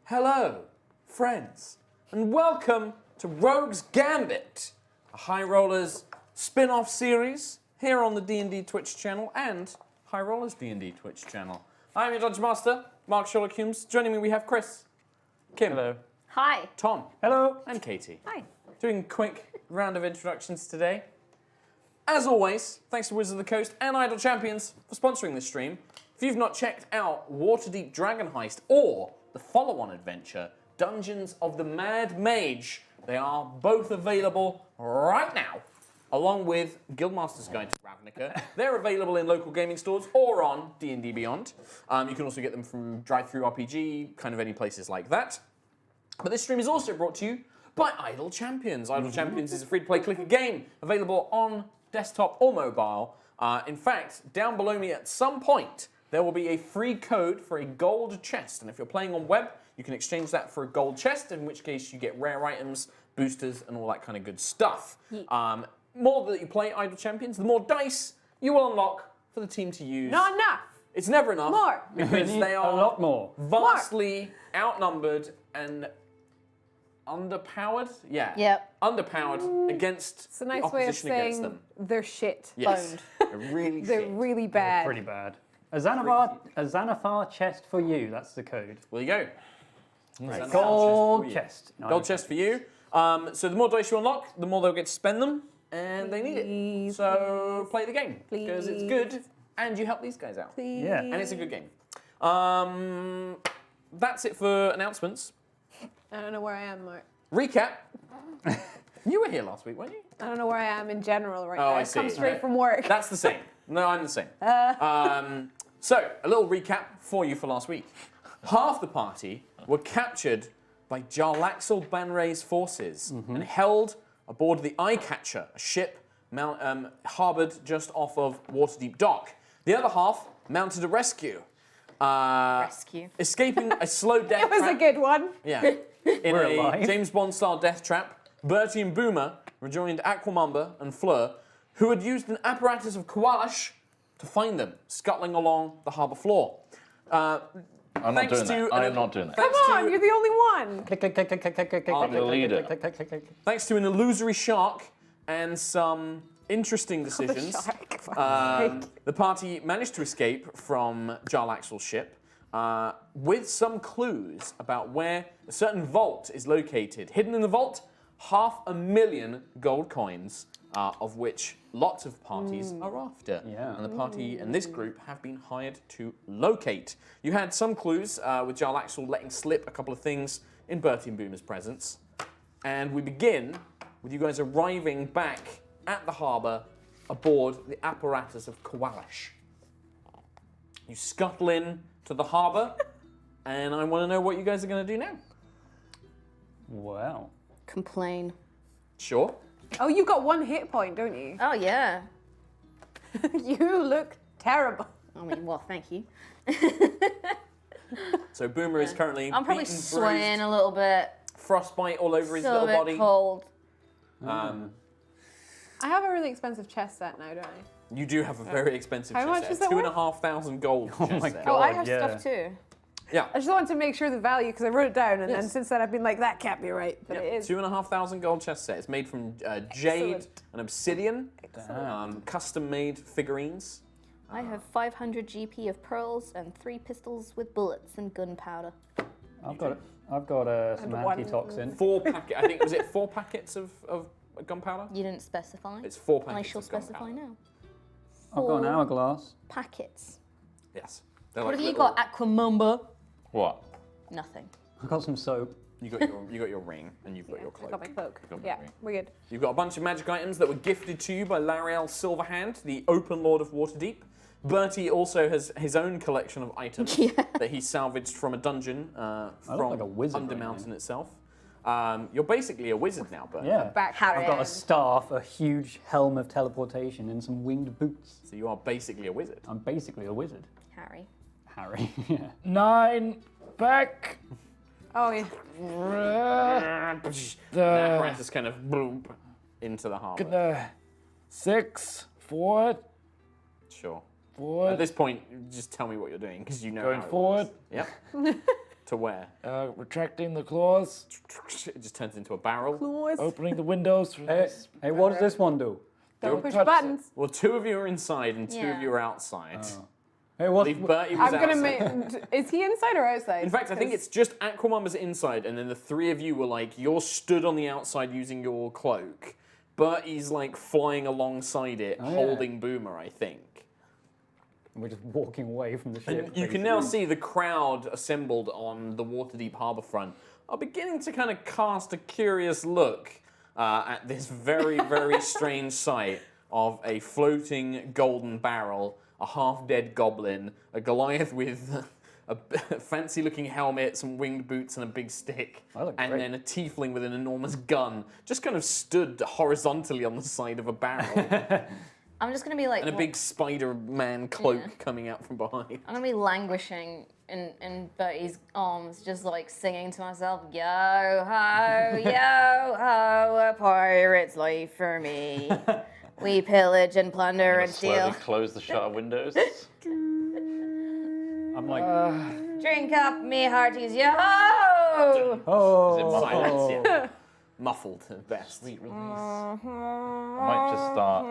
Hello, friends, and welcome to Rogue's Gambit, a High Rollers spin-off series here on the D&D Twitch channel and High Rollers D&D Twitch channel. I'm your Dungeon Master, Mark Hulmes. Joining me we have Chris, Kim, hello, Hi. Tom, hello, and Katie. Hi. Doing a quick round of introductions today. As always, thanks to Wizards of the Coast and Idle Champions for sponsoring this stream. If you've not checked out Waterdeep Dragon Heist or the follow-on adventure, Dungeons of the Mad Mage, they are both available right now, along with Guildmaster's Guide to Ravnica. They're available in local gaming stores or on D&D Beyond. You can also get them from Drive-Thru RPG, kind of any places like that. But this stream is also brought to you by Idle Champions. Idle Champions is a free-to-play clicker game available on desktop or mobile. In fact, down below me at some point, there will be a free code for a gold chest. And if you're playing on web, you can exchange that for a gold chest, in which case you get rare items, boosters, and all that kind of good stuff. More that you play Idle Champions, the more dice you will unlock for the team to use. Not enough. It's never enough. More. Because they are a lot more. vastly outnumbered and underpowered. Yeah. Yep. Underpowered against It's a the nice way of opposition against saying them. they're shit. Yes. They're really They're shit. really bad. Pretty bad. A Xanathar chest for you. That's the code. Well, you go. Right. Gold chest. No, Gold chest for you. So the more dice you unlock, the more they'll get to spend them, and they need it. So play the game because it's good, and you help these guys out, Please. Yeah. and it's a good game. That's it for announcements. I don't know where I am, Mark. Recap. You were here last week, weren't you? I don't know where I am in general right Oh, now. I I've come see. straight Okay. from work. That's the same. No, I'm the same. So, a little recap for you for last week. Half the party were captured by Jarlaxle Banray's forces and held aboard the Eyecatcher, a ship harboured just off of Waterdeep Dock. The other half mounted a rescue. Rescue. Escaping a slow death It was a trap. good one. Yeah. In We're a alive. James Bond-style death trap, Bertie and Boomer rejoined Aquamumba and Fleur, who had used an apparatus of Kawalash to find them, scuttling along the harbour floor. I'm not doing that. I am not doing that. Come on, you're the only one. Click, click, click, click, click, click, click, I'm the leader. click, click, click, click. Thanks to an illusory shark and some interesting decisions, the party managed to escape from Jarlaxle's ship with some clues about where a certain vault is located. Hidden in the vault, 500,000 gold coins, of which lots of parties are after. Yeah. And the party and this group have been hired to locate. You had some clues with Jarlaxle letting slip a couple of things in Bertie and Boomer's presence. And we begin with you guys arriving back at the harbour aboard the apparatus of Kawalash. You scuttle in to the harbour, and I want to know what you guys are going to do now. Wow. Complain. Sure. Oh, you've got one hit point, don't you? Oh, yeah. You look terrible. I mean, well, thank you. So Boomer is currently I'm probably beaten, swaying bruised, a little bit. frostbite all over his Still a little bit body. cold. I have a really expensive chest set now, don't I? You do have a very expensive How chest much set. is it worth? 2,500 gold. Oh chest my set. God. Oh, I have yeah. stuff too. Yeah. I just wanted to make sure the value because I wrote it down, and then Yes. since then I've been like, that can't be right, but it is. 2,500 gold chest set. It's made from jade Excellent. and obsidian, custom-made figurines. I have 500 GP of pearls and 3 pistols with bullets and gunpowder. I've got some And one- antitoxin. 4 packets. I think was it 4 packets of gunpowder? You didn't specify. It's 4 and I packets. shall of specify gunpowder. now. I've got an 4 hourglass. packets. Yes. They're What like have you little- got, Aquamumba? What? Nothing. I've got some soap. You got your ring and you've got your I cloak. got my cloak. Got my Yeah, ring. we're good. You've got a bunch of magic items that were gifted to you by Lariel Silverhand, the Open Lord of Waterdeep. Bertie also has his own collection of items that he salvaged from a dungeon from like a wizard right Undermountain now. itself. You're basically a wizard now, Bertie. Yeah. Back I've got a staff, a huge helm of teleportation, and some winged boots. So you are basically a wizard. I'm basically a wizard. Harry. Harry. Yeah. 9 back. Oh, yeah. That apparatus kind of boom into the harbour. 6 forward. Sure. At Forward. this point, just tell me what you're doing because you know Going how it forward. works. Yep. To where? Retracting the claws, It just turns into a barrel. Claws. opening the windows for this. Hey, what does this one do? Don't push touch buttons. Well, 2 of you are inside and 2 of Yeah. you are outside. Hey, what? Leave Bertie was I'm gonna outside. make. Is he inside or outside? In fact, I think it's just Aquamumba's inside, and then the 3 of you were like, you're stood on the outside using your cloak. Bertie's like flying alongside it, holding Boomer, I think. We're just walking away from the ship. And you can now see the crowd assembled on the Waterdeep harbour front are beginning to kind of cast a curious look at this very, very strange sight of a floating golden barrel, a half-dead goblin, a Goliath with a fancy-looking helmet, some winged boots, and a big stick, look and great. then a tiefling with an enormous gun, just kind of stood horizontally on the side of a barrel, I'm just gonna be like. and a big Spider-Man cloak coming out from behind. I'm gonna be languishing in Bertie's arms, just like singing to myself, yo ho, a pirate's life for me. We pillage and plunder and Slowly steal. close the shutter windows. I'm like, Drink up, me hearties, yo ho! oh. Silence, yeah. Muffled at best. Sweet release. I might just start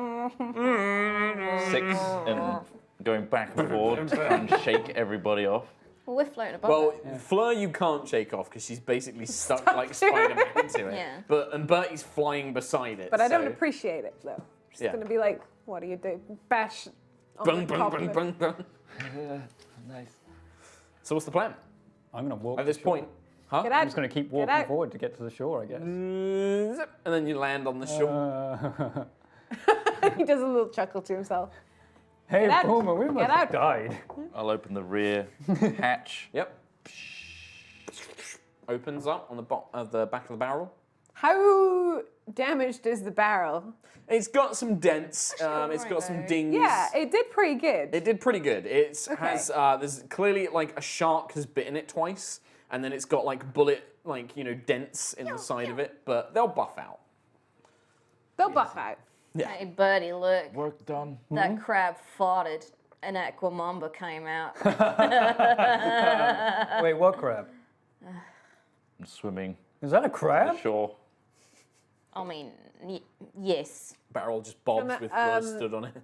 6 and going back and forth to try and shake everybody off. Well, we're floating above. Well, it. Fleur you can't shake off because she's basically stuck like Spider-Man to it. Yeah. And Bertie's flying beside it. But I don't so- appreciate it though. She's Yeah. gonna be like, what do you do? Bash on Bung, the bung, top of bung, it. bung, bung. Nice. So what's the plan I'm gonna walk. at this point? Huh? Get I'm out. just gonna keep Get walking out. forward to get to the shore, I guess. Zip, and then you land on the shore. He does a little chuckle to himself. Hey, out. Boomer, we must out. have died. I'll open the rear hatch. Yep. Opens up on the the back of the barrel. How damaged is the barrel? It's got some dents. It's alright, got some though. dings. Yeah, it did pretty good. It did pretty good. It Okay. has there's clearly like a shark has bitten it twice, and then it's got like bullet dents in the side of it, but they'll buff out. They'll buff out. Hey, Bertie, look. Work done. That crab farted and Aquamumba came out. Wait, what crab? I'm swimming Is that a to crab? the shore. I mean, yes. Barrel just bobs Can I- with Fleur stood on it.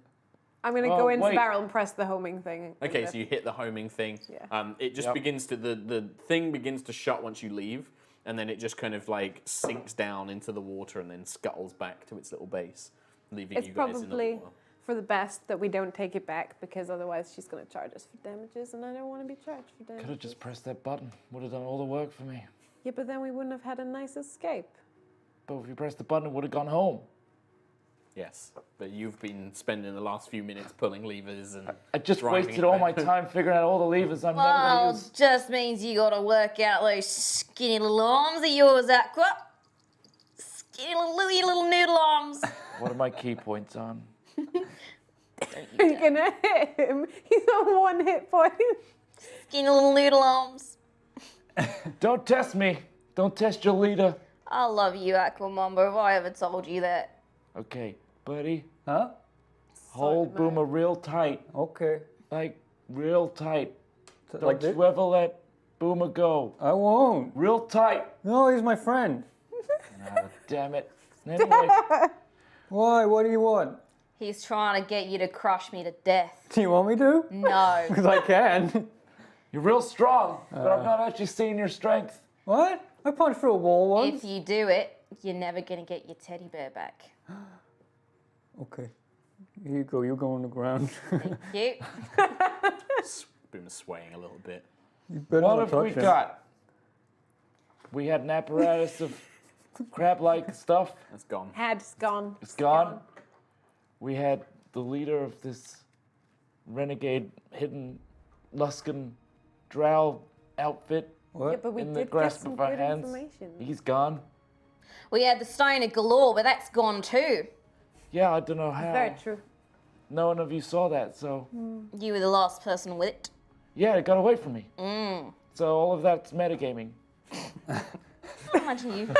I'm gonna Oh, go into the wait. barrel and press the homing thing. Okay, so you hit the homing thing. Yeah. It just Yep. begins to the thing begins to shut once you leave, and then it just kind of like sinks down into the water and then scuttles back to its little base, leaving It's you guys in the probably water. for the best that we don't take it back because otherwise she's gonna charge us for damages, and I don't want to be charged for Could damages. have just pressed that button. Would have done all the work for me. Yeah, but then we wouldn't have had a nice escape. But if you pressed the button, it would have gone home. Yes, but you've been spending the last few minutes pulling levers and I just driving wasted it all back. my time figuring out all the levers I'm never Well, gonna use. just means you gotta work out those skinny little arms of yours, Aqua. Skinny little noodle arms. What are my key points on? You're gonna hit him. He's on 1 hit point. Skinny little noodle arms. Don't test me. Don't test your leader. I love you, Aquamumba. Have I ever told you that? Okay, buddy. Huh? Hold Boomer real tight. Okay. Like, real tight. Don't Like this? you ever let Boomer go. I won't. Real tight. No, he's my friend. Ah, damn it. Anyway, Why? What do you want? He's trying to get you to crush me to death. Do you want me to? No. Because I can. you're real strong, but I'm not actually seeing your strength. What? I punched through a wall once. If you do it, you're never gonna get your teddy bear back. Okay. Here you go. You go on the ground. You? Boomer's swaying a little bit. You better What not have we touch him. got? We had an apparatus of crab-like stuff. That's gone. Head's gone. It's gone. We had the leader of this renegade hidden Luskan drow outfit What? Yeah, but we in the did get grasp some of our good hands. information. He's gone. We had the stone of galore, but that's gone too. Yeah, I don't know how. Very true. No one of you saw that, so You were the last person with it. yeah, it got away from me. Mm. So all of that's metagaming. Imagine you.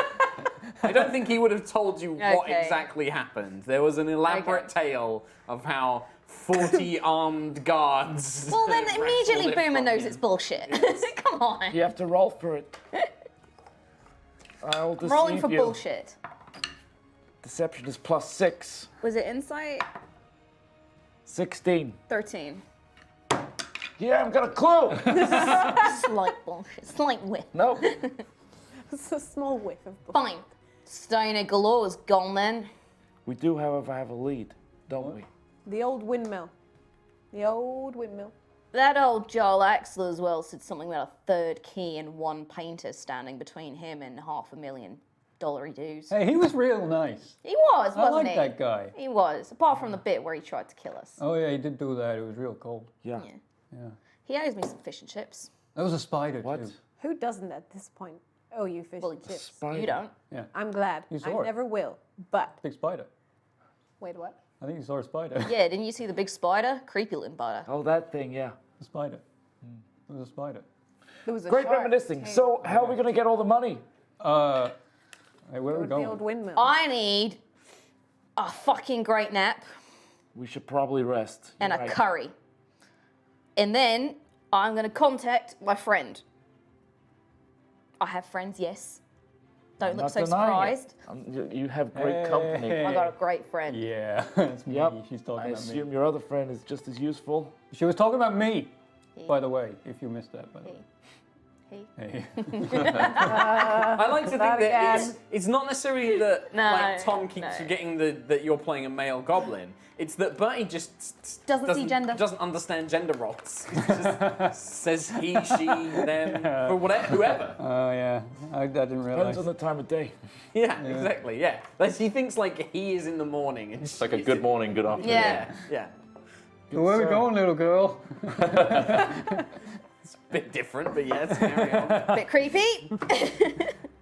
I don't think he would have told you what Okay. exactly happened. There was an elaborate tale of how 40 armed guards. Well, then wrestle immediately it Boomer from knows you. it's bullshit. Come on. You have to roll for it. I'll I'm rolling deceive for you. bullshit. Deception is +6. Was it insight? 16. 13. Yeah, I've got a clue. Slight bullshit. Slight whiff. Nope. It's a small whiff of bull. Fine. Stoner Galore's gone then. We do, however, have a lead, don't we? The old windmill. The old windmill. That old Joel Axel as well said something about a third key and one painter standing between him and $500,000 dues. Hey, he was real nice. He was, I wasn't like he? that guy. He was, apart from the bit where he tried to kill us. Oh yeah, he did do that. It was real cold. Yeah. Yeah. Yeah. He owes me some fish and chips. That was a spider What? too. Who doesn't at this point? Oh, you fish Well, and chips. Spider. You don't. I'm glad. You saw I it. never will. But Big spider. wait, what? I think you saw a spider. Yeah, didn't you see the big spider? Creepy looking spider. Oh, that thing, yeah. A spider. It was a spider. There was a Great shark reminiscing. tail. So, how are we going to get all the money? Hey, where are we The old going? windmill. I need a fucking great nap We should probably rest. and You're a right. curry. And then I'm going to contact my friend. I have friends, yes. Don't look Not so denying it. surprised. You have great company. Hey. I got a great friend. Yeah, it's me. Yep. She's I talking about me. assume your other friend is just as useful. She was talking about me, by the way, if you missed that, by the way. He. Hey. I like to think that again. it's not necessarily that No, like Tom keeps no. forgetting that you're playing a male goblin. It's that Bertie just Doesn't see gender. doesn't understand gender roles. He just says he, she, them, for whatever, whoever. Oh yeah, I didn't realize. Depends on the time of day. Yeah, exactly. Yeah, like, he thinks like he is in the morning and It's like a good morning, good afternoon. Yeah. Yeah, Where are we sir. going, little girl? it's a bit different, but yes, carry on. Bit creepy.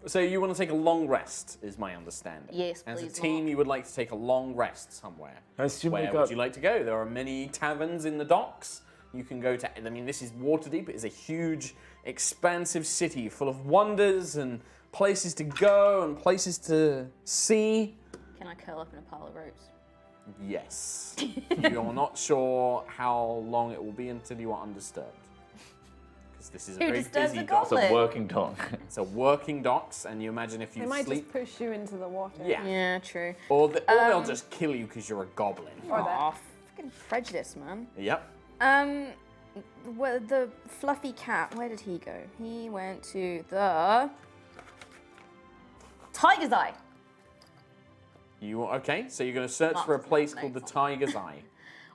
So you want to take a long rest, is my understanding. Yes, As a please, team, Mark. you would like to take a long rest somewhere. I assume we Where got. would you like to go? There are many taverns in the docks. You can go to. I mean, this is Waterdeep. It is a huge, expansive city full of wonders and places to go and places to see. Can I curl up in a pile of ropes? Yes. You're not sure how long it will be until you are undisturbed. Because this is a Who very disturbs busy the dock. It's a goblin? working dog. It's a working docks, and you imagine if They you might sleep. just push you into the water. Yeah. Yeah, true. Or they'll just kill you because you're a goblin. Or that. Aw, fucking prejudice, man. Yep. The fluffy cat, where did he go? He went to the Tiger's Eye. Okay, so you're going to search Mark's for a not place known called the for. Tiger's Eye.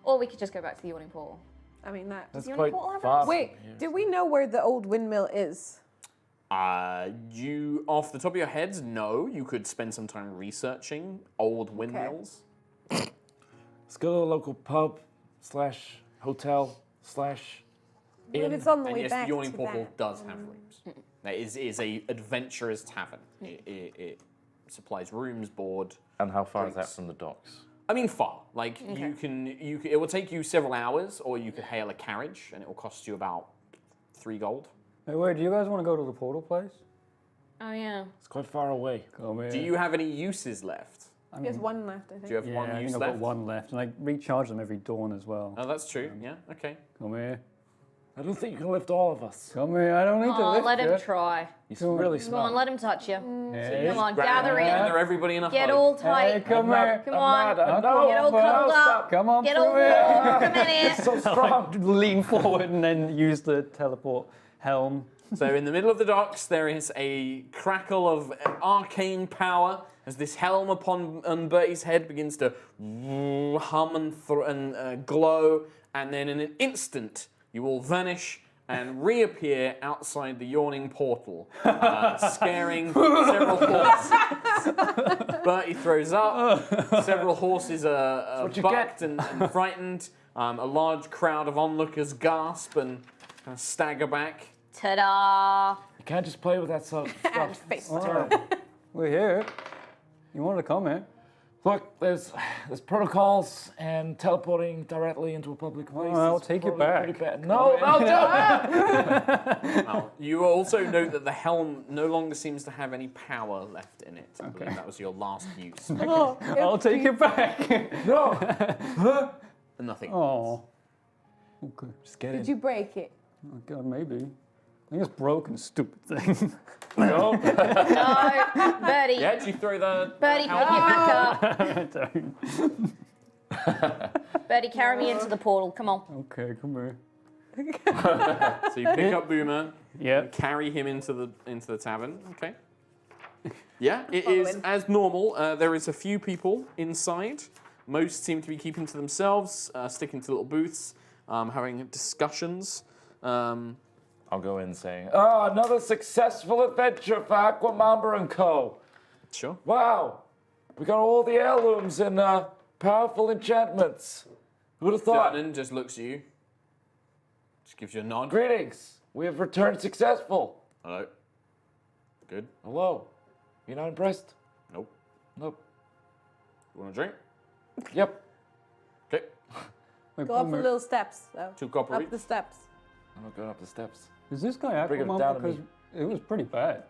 Or we could just go back to the yawning portal. I mean that. That's the only quite portal have far. Wait, do we know where the old windmill is? You, off the top of your heads, no. You could spend some time researching old windmills. Let's go to a local pub / hotel / If inn. it's on the And way yes, back the Yawning to Portal that. does have rooms. It is a adventurer's tavern. It supplies rooms, board. And how far is that Drinks. from the docks? I mean, far. Like you can. It will take you several hours, or you could hail a carriage, and it will cost you about 3 gold. Hey, wait, do you guys want to go to the portal place? Oh, yeah. It's quite far away. Come here. Do you have any uses left? There's one left, I think. Do you have Yeah, one I use think I've left? got one left, and I recharge them every dawn as well. Oh, that's true. Yeah. Okay. Come here. I don't think you can lift all of us. Come here. I don't need to Oh, lift let him you. try. He's really Come small. on, let him touch you. Hey, Come on, Grab- gather in. Gather everybody in a Get hug. all hey, tight. come here. Come on. No, Get all no, cuddled up. stop. Come on, Get through all here. warm. Come in here. So strong. Lean forward and then use the teleport helm. So in the middle of the docks, there is a crackle of arcane power as this helm on Bertie's head begins to hum and glow, and then in an instant you will vanish and reappear outside the yawning portal, scaring several horses. Bertie throws up. Several horses are what you bucked and frightened. A large crowd of onlookers gasp and kind of stagger back. Ta-da. You can't just play with that stuff. face. It's terrible. We're here. You wanted to come here? Look, there's protocols and teleporting directly into a public place. I'll is take you probably back. pretty bad. No, don't. You also note that the helm no longer seems to have any power left in it. I believe that was your last use. Oh, I'll take you back. No. nothing. Oh. Okay. Just get Did in. you break it? Oh, God, maybe. I think it's broken, stupid thing. No. No, Bertie. Yeah, did you throw the... Bertie, pick me back up. Bertie, carry me into the portal. Come on. Okay, come here. So you pick up Boomer, Yeah. carry him into the tavern. Okay. Yeah, it Follow is him. as normal. There is a few people inside. Most seem to be keeping to themselves, sticking to little booths, having discussions. I'll go in saying, "Oh, another successful adventure for Aquamamba and Co. Sure. Wow, we got all the heirlooms and powerful enchantments. Who would have thought? Ferdinand just looks at you. Just gives you a nod. Greetings. We have returned successful. Hello. Good. Hello. You're not impressed? Nope. Nope. You want a drink? Yep. Okay. Wait, Go up the Boomer, little steps, though. 2 copper Up each. the steps. I'm not going up the steps. is this guy Bring him Aquamamba? down to Because me. it was pretty bad.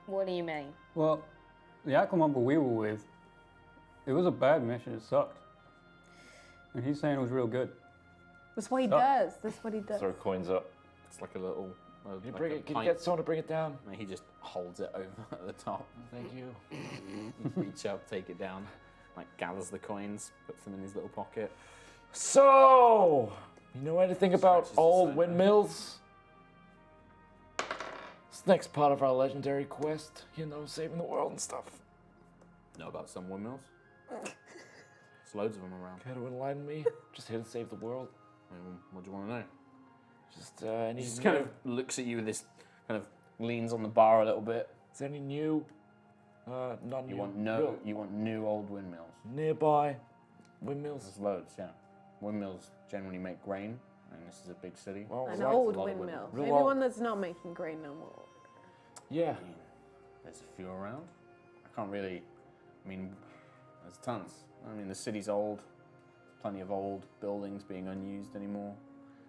What do you mean? Well, the Aquamamba we were with, it was a bad mission. It sucked. And he's saying it was real good. That's what he Stop. does. That's what he does. Throw coins up. It's like a little... Can you, like bring a it, can you pint. get someone to bring it down? And he just holds it over at the top. Thank you. You reach up, take it down, like gathers the coins, puts them in his little pocket. So, you know anything about Scratches the old side. windmills? It's the next part of our legendary quest. You know, saving the world and stuff. Know about some windmills? There's loads of them around. Care to enlighten me? Just here to save the world. I mean, what do you want to know? Just any He just new, kind of looks at you with this, kind of leans on the bar a little bit. is there any new, not new, You want real- you want new old windmills. nearby windmills? There's loads, yeah. Windmills generally make grain, and this is a big city. Well, An right. old a lot of windmill. Real Maybe old. one that's not making grain no more. Yeah. I mean, there's a few around. I can't really. I mean, there's tons. I mean, the city's old. There's plenty of old buildings being unused anymore.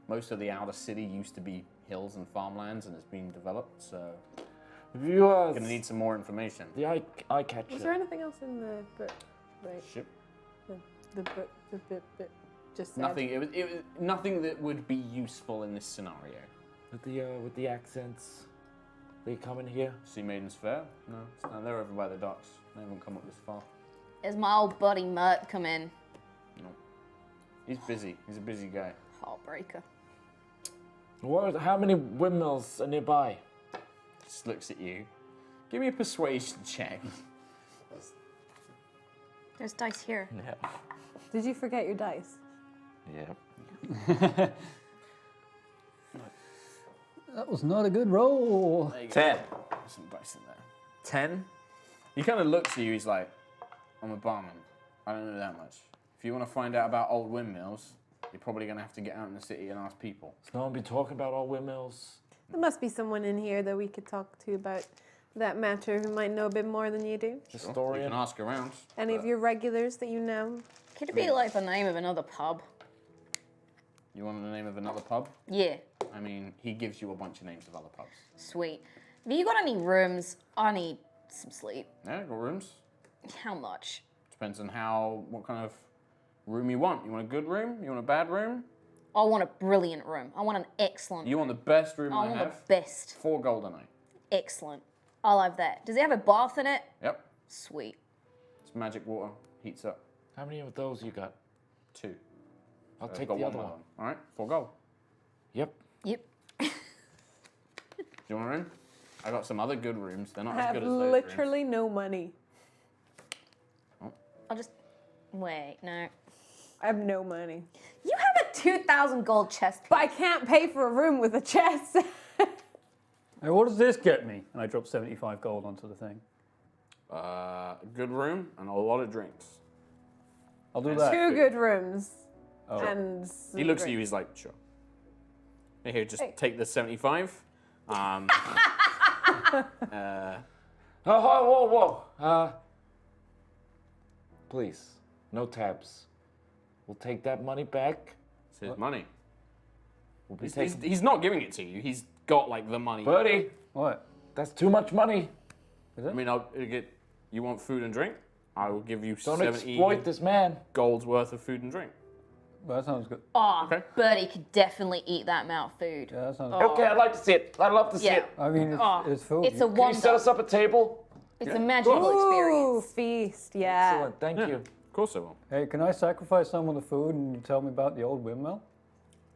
Most of the outer city used to be hills and farmlands, and it's been developed. So Viewers, gonna need some more information. the eye catcher. Was there anything else in the book? Right. Ship. The book. The book. Just said. Nothing. It was nothing that would be useful in this scenario. With the accents? They come in here. Sea Maiden's Fair? No, they're over by the docks. They haven't come up this far. Is my old buddy Mert come in? No. He's busy. He's a busy guy. Heartbreaker. How many windmills are nearby? Just looks at you. Give me a persuasion check. There's dice here. Yeah. Did you forget your dice? Yeah. That was not a good roll. There you go. 10. There's some dice in there. 10? He kind of looks at you. He's like, I'm a barman. I don't know that much. If you want to find out about old windmills, you're probably going to have to get out in the city and ask people. Has no one been talking about all windmills? There must be someone in here that we could talk to about that matter who might know a bit more than you do. You Historian? can ask around. Any of but your regulars that you know? Could it be like the name of another pub? You want the name of another pub? Yeah. I mean, he gives you a bunch of names of other pubs. Sweet. Have you got any rooms? I need some sleep. Yeah, got rooms. How much? Depends on what kind of room you want. You want a good room? You want a bad room? I want a brilliant room. I want an excellent. You want the best room I I want have? the best. 4 gold a night. Excellent. I'll have that. Does it have a bath in it? Yep. Sweet. It's magic water. Heats up. How many of those you got? 2. I'll So I've take got the other more. one. All right, 4 gold. Yep. Yep. Do you want a room? I got some other good rooms. They're not I as have good as those literally no money. I'll just. Wait, no. I have no money. You have a 2,000 gold chest. But I can't pay for a room with a chest. Hey, what does this get me? And I drop 75 gold onto the thing. A good room and a lot of drinks. I'll do Two that. 2 good rooms. Oh. And He looks at you. He's like, sure. Here, just Hey. take the 75. Oh, whoa. Please, no tabs. We'll take that money back. It's his money. We'll be He's, taking. he's not giving it to you. He's got like the money. Buddy, What? that's too much money. I mean, I'll get. You want food and drink? I will give you Don't 70 exploit this man. gold's worth of food and drink. That sounds good. Oh, Okay. Bertie could definitely eat that amount of food. Yeah, that sounds Oh. good. Okay, I'd like to see it. I'd love to see Yeah. it. I mean, it's food. It's a Can you set wonder. us up a table? It's a magical Ooh, experience. feast, yeah. Excellent, thank you. Of course I will. Hey, can I sacrifice some of the food and you tell me about the old windmill?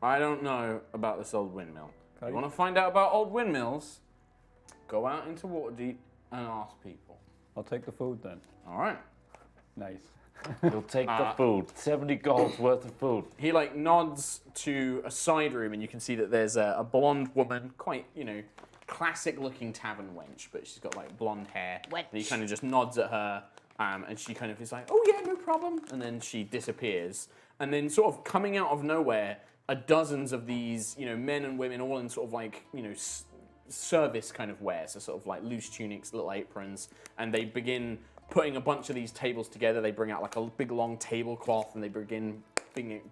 I don't know about this old windmill. Okay. You want to find out about old windmills? Go out into Waterdeep and ask people. I'll take the food then. All right. Nice. You'll take the food. 70 gold's worth of food. He like nods to a side room, and you can see that there's a blonde woman, quite classic-looking tavern wench, but she's got like blonde hair. Wench. And he kind of just nods at her, and she kind of is like, "Oh yeah, no problem," and then she disappears. And then, sort of coming out of nowhere, are dozens of these, men and women, all in sort of like, service kind of wear, so sort of like loose tunics, little aprons, and they begin putting a bunch of these tables together. They bring out like a big long tablecloth, and they begin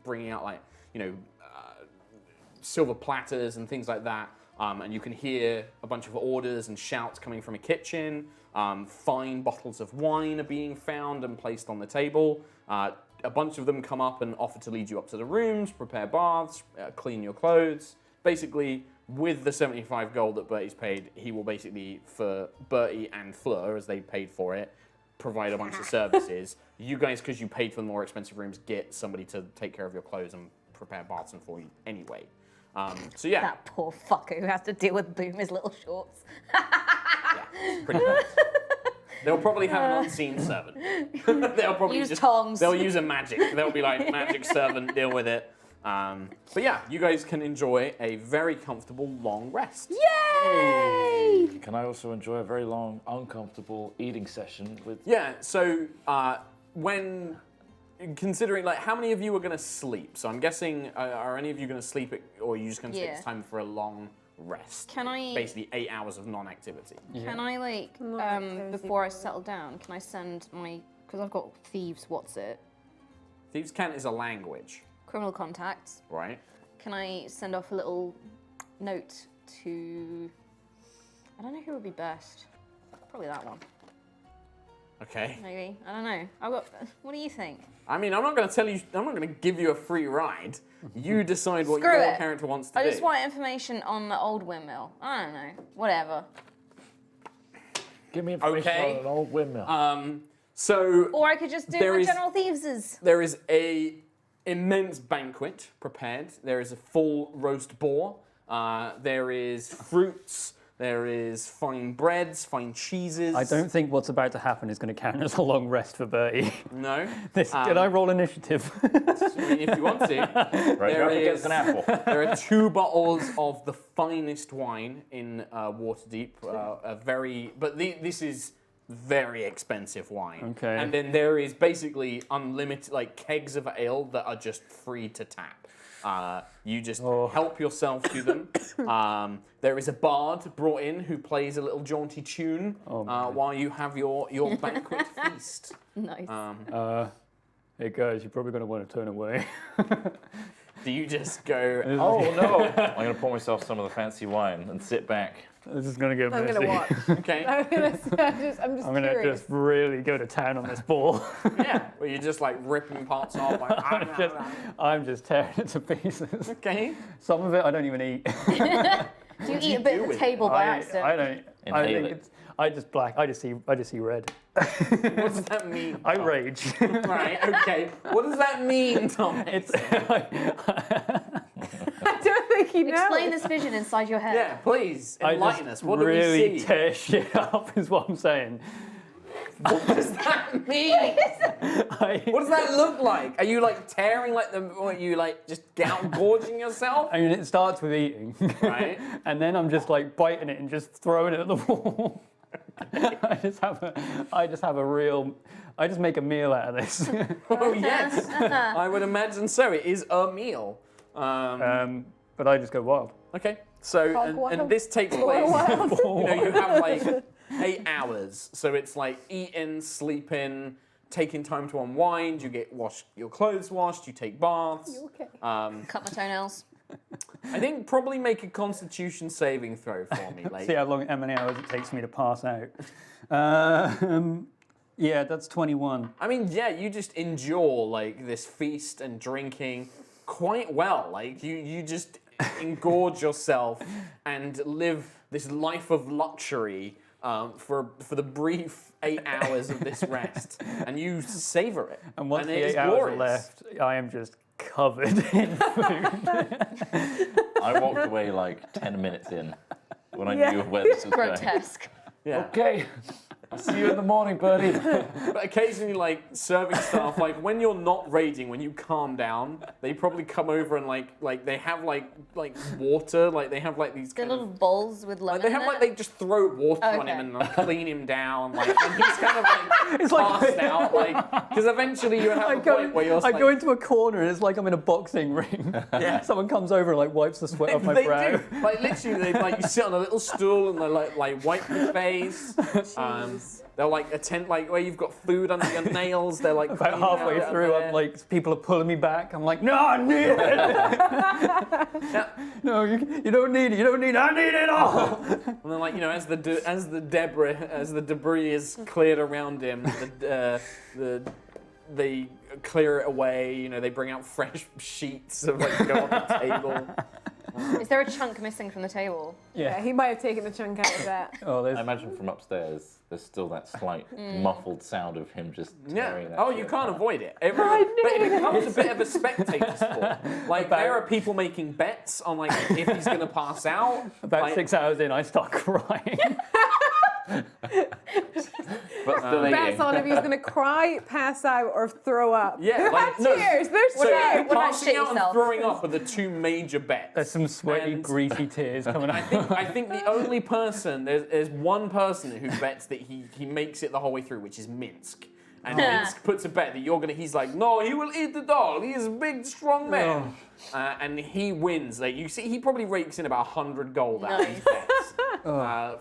bringing out like silver platters and things like that. And you can hear a bunch of orders and shouts coming from a kitchen. Fine bottles of wine are being found and placed on the table. A bunch of them come up and offer to lead you up to the rooms, prepare baths, clean your clothes. Basically, with the 75 gold that Bertie's paid, he will basically, for Bertie and Fleur, as they paid for it, provide a bunch of services. You guys, because you paid for the more expensive rooms, get somebody to take care of your clothes and prepare baths and for you anyway. So yeah, That poor fucker who has to deal with Boomer's little shorts. yeah, pretty much. They'll probably have an unseen servant. They'll probably Use tongs. They'll use a magic. They'll be like, magic servant, deal with it. But yeah, you guys can enjoy a very comfortable long rest. Yay! Can I also enjoy a very long, uncomfortable eating session with... Yeah, so when considering, like, how many of you are going to sleep? So I'm guessing, are any of you going to sleep, or are you just going to take Yeah. this time for a long rest? Can I? Basically 8 hours of non-activity. Can I like before I settle down? Can I send my? Because I've got thieves. What's it? Thieves' Cant is a language, Criminal contacts. right? Can I send off a little note to? I don't know who would be best. Probably that one. Okay. Maybe. I don't know. I got. What do you think? I mean, I'm not going to tell you, I'm not going to give you a free ride. You decide what Screw your it. character wants to I do. just want information on the old windmill. I don't know. Whatever. Give me information Okay. on an old windmill. So Or I could just do There what is- General Thieves'. there is a immense banquet prepared. There is a full roast boar. There is fruits. There is fine breads, fine cheeses. I don't think what's about to happen is going to count as a long rest for Bertie. No. Did I roll initiative? I mean, if you want to. Right, There up against is- an apple. There are 2 bottles of the finest wine in Waterdeep. This is very expensive wine. Okay. And then there is basically unlimited, like kegs of ale that are just free to tap. You just help yourself to them. There is a bard brought in who plays a little jaunty tune while you have your banquet feast. Nice. Hey guys, you're probably going to want to turn away. Do you just go, Oh no! I'm going to pour myself some of the fancy wine and sit back. This is going to get I'm messy. gonna watch. okay, I'm just I'm going to curious. just really go to town on this ball. yeah, where you're just like ripping parts off. Like, I'm just tearing it to pieces. okay. Some of it I don't even eat. Do you eat a bit do of with the it? table by I accident? don't. Inhale I think it. it's. I just black. I just see red. What does that mean? I Tom? rage. Right, okay. What does that mean, Tom? It's. I don't think he knows. Explain this vision inside your head. Yeah, please, I enlighten just us. What do really we see? tear shit up, is what I'm saying. What does that mean? What does that look like? Are you like tearing like the, or are you like just gorging yourself? I mean, it starts with eating, Right. and then I'm just like biting it and just throwing it at the wall. I just have a real. I just make a meal out of this. Oh yes, I would imagine so. It is a meal. But I just go wild. Okay, so Hog and wild. this takes place. You have like 8 hours, so it's like eating, sleeping, taking time to unwind. You get your clothes washed. You take baths. You okay? Cut my toenails. I think probably make a Constitution saving throw for me, like. See how many hours it takes me to pass out. Yeah, that's 21. I mean, yeah, you just endure like this feast and drinking quite well. Like you just engorge yourself and live this life of luxury for the brief 8 hours of this rest, and you savor it. And once it the is 8 hours glorious. are left, I am just covered in food. I walked away like 10 minutes in when I knew where this was going. Grotesque. Yeah. Okay. I'll see you in the morning, Bertie. But occasionally, like serving stuff, like when you're not raiding, when you calm down, they probably come over and like they have like water, like they have like these The kind little of. bowls with lemon Like they have in like it. they just throw water on him Okay. and like, clean him down, like and he's kind of like passed out, like because eventually you have a point where you're. I like, go into a corner and it's like I'm in a boxing ring. Yeah. Someone comes over and like wipes the sweat off my they brow. do. Like literally, they like you sit on a little stool and they like wipe your face. They'll like attend like where you've got food under your nails. They're like About cleaning halfway out through, there. I'm like, people are pulling me back. I'm like, no, I need it. No, you don't need it. You don't need it. I need it all. And then like as the debris is cleared around him, they clear it away. They bring out fresh sheets of like go on the table. Is there a chunk missing from the table? Yeah, he might have taken a chunk out of that. Oh, there's I imagine from upstairs, there's still that slight muffled sound of him just Yeah. tearing that Oh, shit you can't apart. avoid it. But it becomes a bit of a spectator sport. Like there are people making bets on like if he's gonna pass out. about like, 6 hours in, I start crying. But still Bets eating. on if he's going to cry, pass out, or throw up. Yeah, Who like, had no. tears? There's So tears. What about passing shit out and yourself? throwing up are the two major bets. There's some sweaty, And greasy tears coming out. I think the only person there's one person who bets that he makes it the whole way through, which is Minsk. And Minsk puts a bet that you're gonna. He's like, no, he will eat it all. He is a big, strong man, and he wins. Like you see, he probably rakes in about 100 gold out of these bets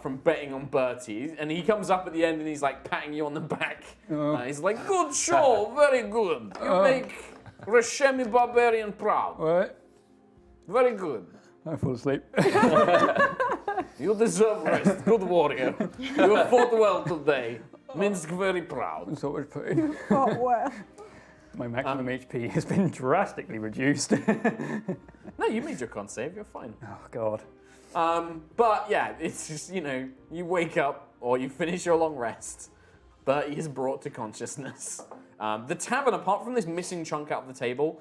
from betting on Bertie. And he comes up at the end and he's like patting you on the back. He's like, good show, very good. You make Reshemi Barbarian proud. What? Very good. I fall asleep. You deserve rest. Good warrior. You have fought well today. Minsk very proud. So much pain. Oh, well. My maximum HP has been drastically reduced. No, you made your con save. You're fine. Oh, God. But yeah, it's just, you wake up or you finish your long rest. Bertie is brought to consciousness. The tavern, apart from this missing chunk out of the table,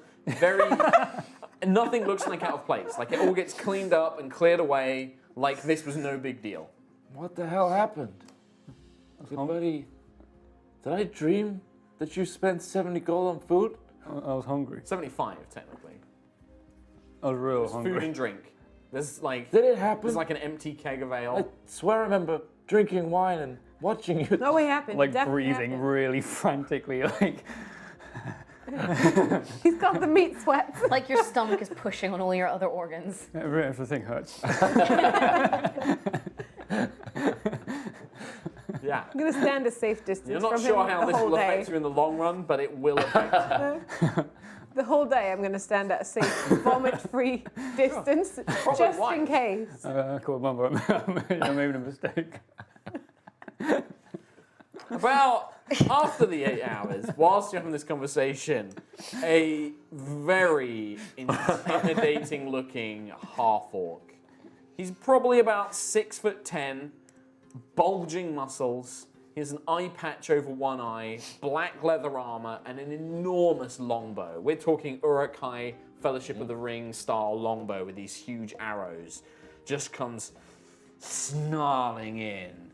nothing looks like out of place. Like it all gets cleaned up and cleared away like this was no big deal. What the hell happened? Buddy, did I dream that you spent 70 gold on food? I was hungry. 75, technically. I was real There's hungry. food and drink. There's like Did it happen? there's like an empty keg of I ale. swear I remember drinking wine and watching you. No, it happened. Like Definitely breathing happened. really frantically, like He's got the meat sweats. Like your stomach is pushing on all your other organs. everything hurts. Yeah. I'm going to stand a safe distance You're not from sure him how the this whole will day. affect you in the long run, but it will affect you. The whole day I'm going to stand at a safe, vomit-free distance, just wise. in case. Cool, Mum, I made a mistake. About after the 8 hours, whilst you're having this conversation, a very intimidating looking half-orc. He's probably about 6'10", bulging muscles. He has an eye patch over one eye, black leather armor, and an enormous longbow. We're talking Uruk-hai Fellowship of the Ring style longbow with these huge arrows. Just comes snarling in.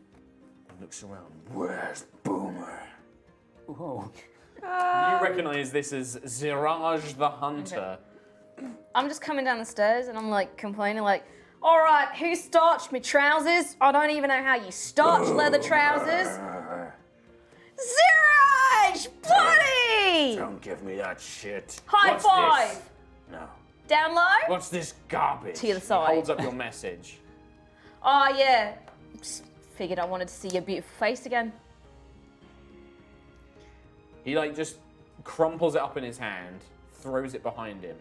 Looks around. Where's Boomer? Whoa. You recognize this as Ziraj the Hunter. I'm just coming down the stairs and I'm like complaining like, all right, who starched me trousers? I don't even know how you starch leather trousers. Ziraj, buddy! Don't give me that shit. High What's five! This? No. Down low? What's this garbage? To the side. He holds up your message. Oh yeah. Just figured I wanted to see your beautiful face again. He just crumples it up in his hand, throws it behind him.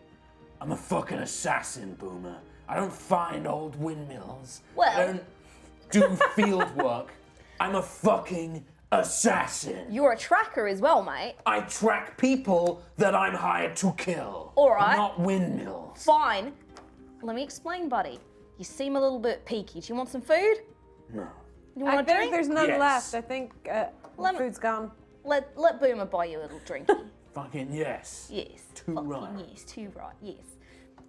I'm a fucking assassin, Boomer. I don't find old windmills. Well- I don't do field work. I'm a fucking assassin. You're a tracker as well, mate. I track people that I'm hired to kill. All right. Not windmills. Fine. Let me explain, buddy. You seem a little bit peaky. Do you want some food? No. You I want a think drink? there's none Yes. left. I think Let me- food's gone. Let Boomer buy you a little drinky. Fucking yes. Yes. Too fucking right. Yes, too right. Yes.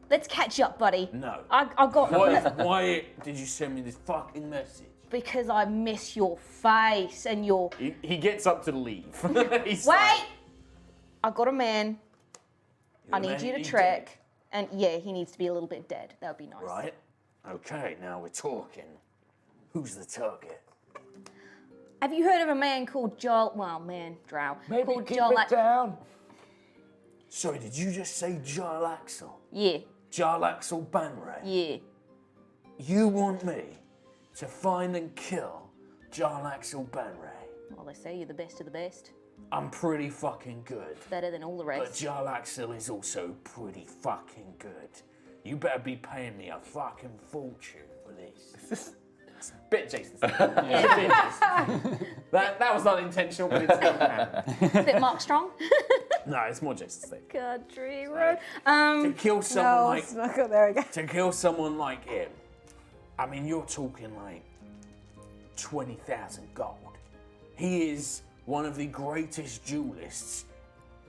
Let's catch up, buddy. No. I got Why did you send me this fucking message? because I miss your face and your. He gets up to leave. He's Wait! like, I got a man. I "The need man you to needs trek, and yeah, he needs to be a little bit dead. That would be nice. it." Right. Okay, now we're talking. Who's the target? Have you heard of a man called Drow? Maybe called keep Jarl. it down. Sorry, did you just say Jarl Axel? Yeah, Jarl Axel Banray? yeah. You want me to find and kill Jarl Axel Banray? Well, they say you're the best of the best. I'm pretty fucking good. Better than all the But rest. Jarl Axel is also pretty fucking good. You better be paying me a fucking fortune for this. Bit Jason. That was not intentional, but it's still happened. Bit Mark Strong. No, it's more Jason Statham. Country road. To kill someone No, like let's not go there again. to kill someone like him, I mean, you're talking like 20,000 gold. He is one of the greatest duelists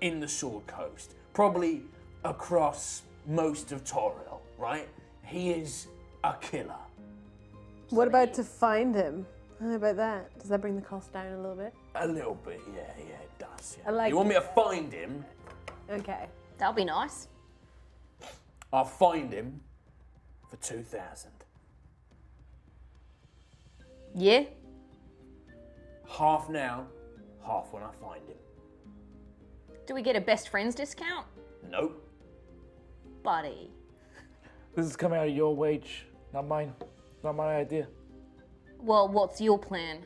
in the Sword Coast, probably across most of Toril, right? He is a killer. What about to find him? How about that? Does that bring the cost down a little bit? A little bit, yeah, it does. Yeah. I like you want me to find him? Okay. That'll be nice. I'll find him for 2,000. Yeah. Half now, half when I find him. Do we get a best friends discount? Nope. Buddy. This is coming out of your wage, not mine. Not my idea. Well, what's your plan?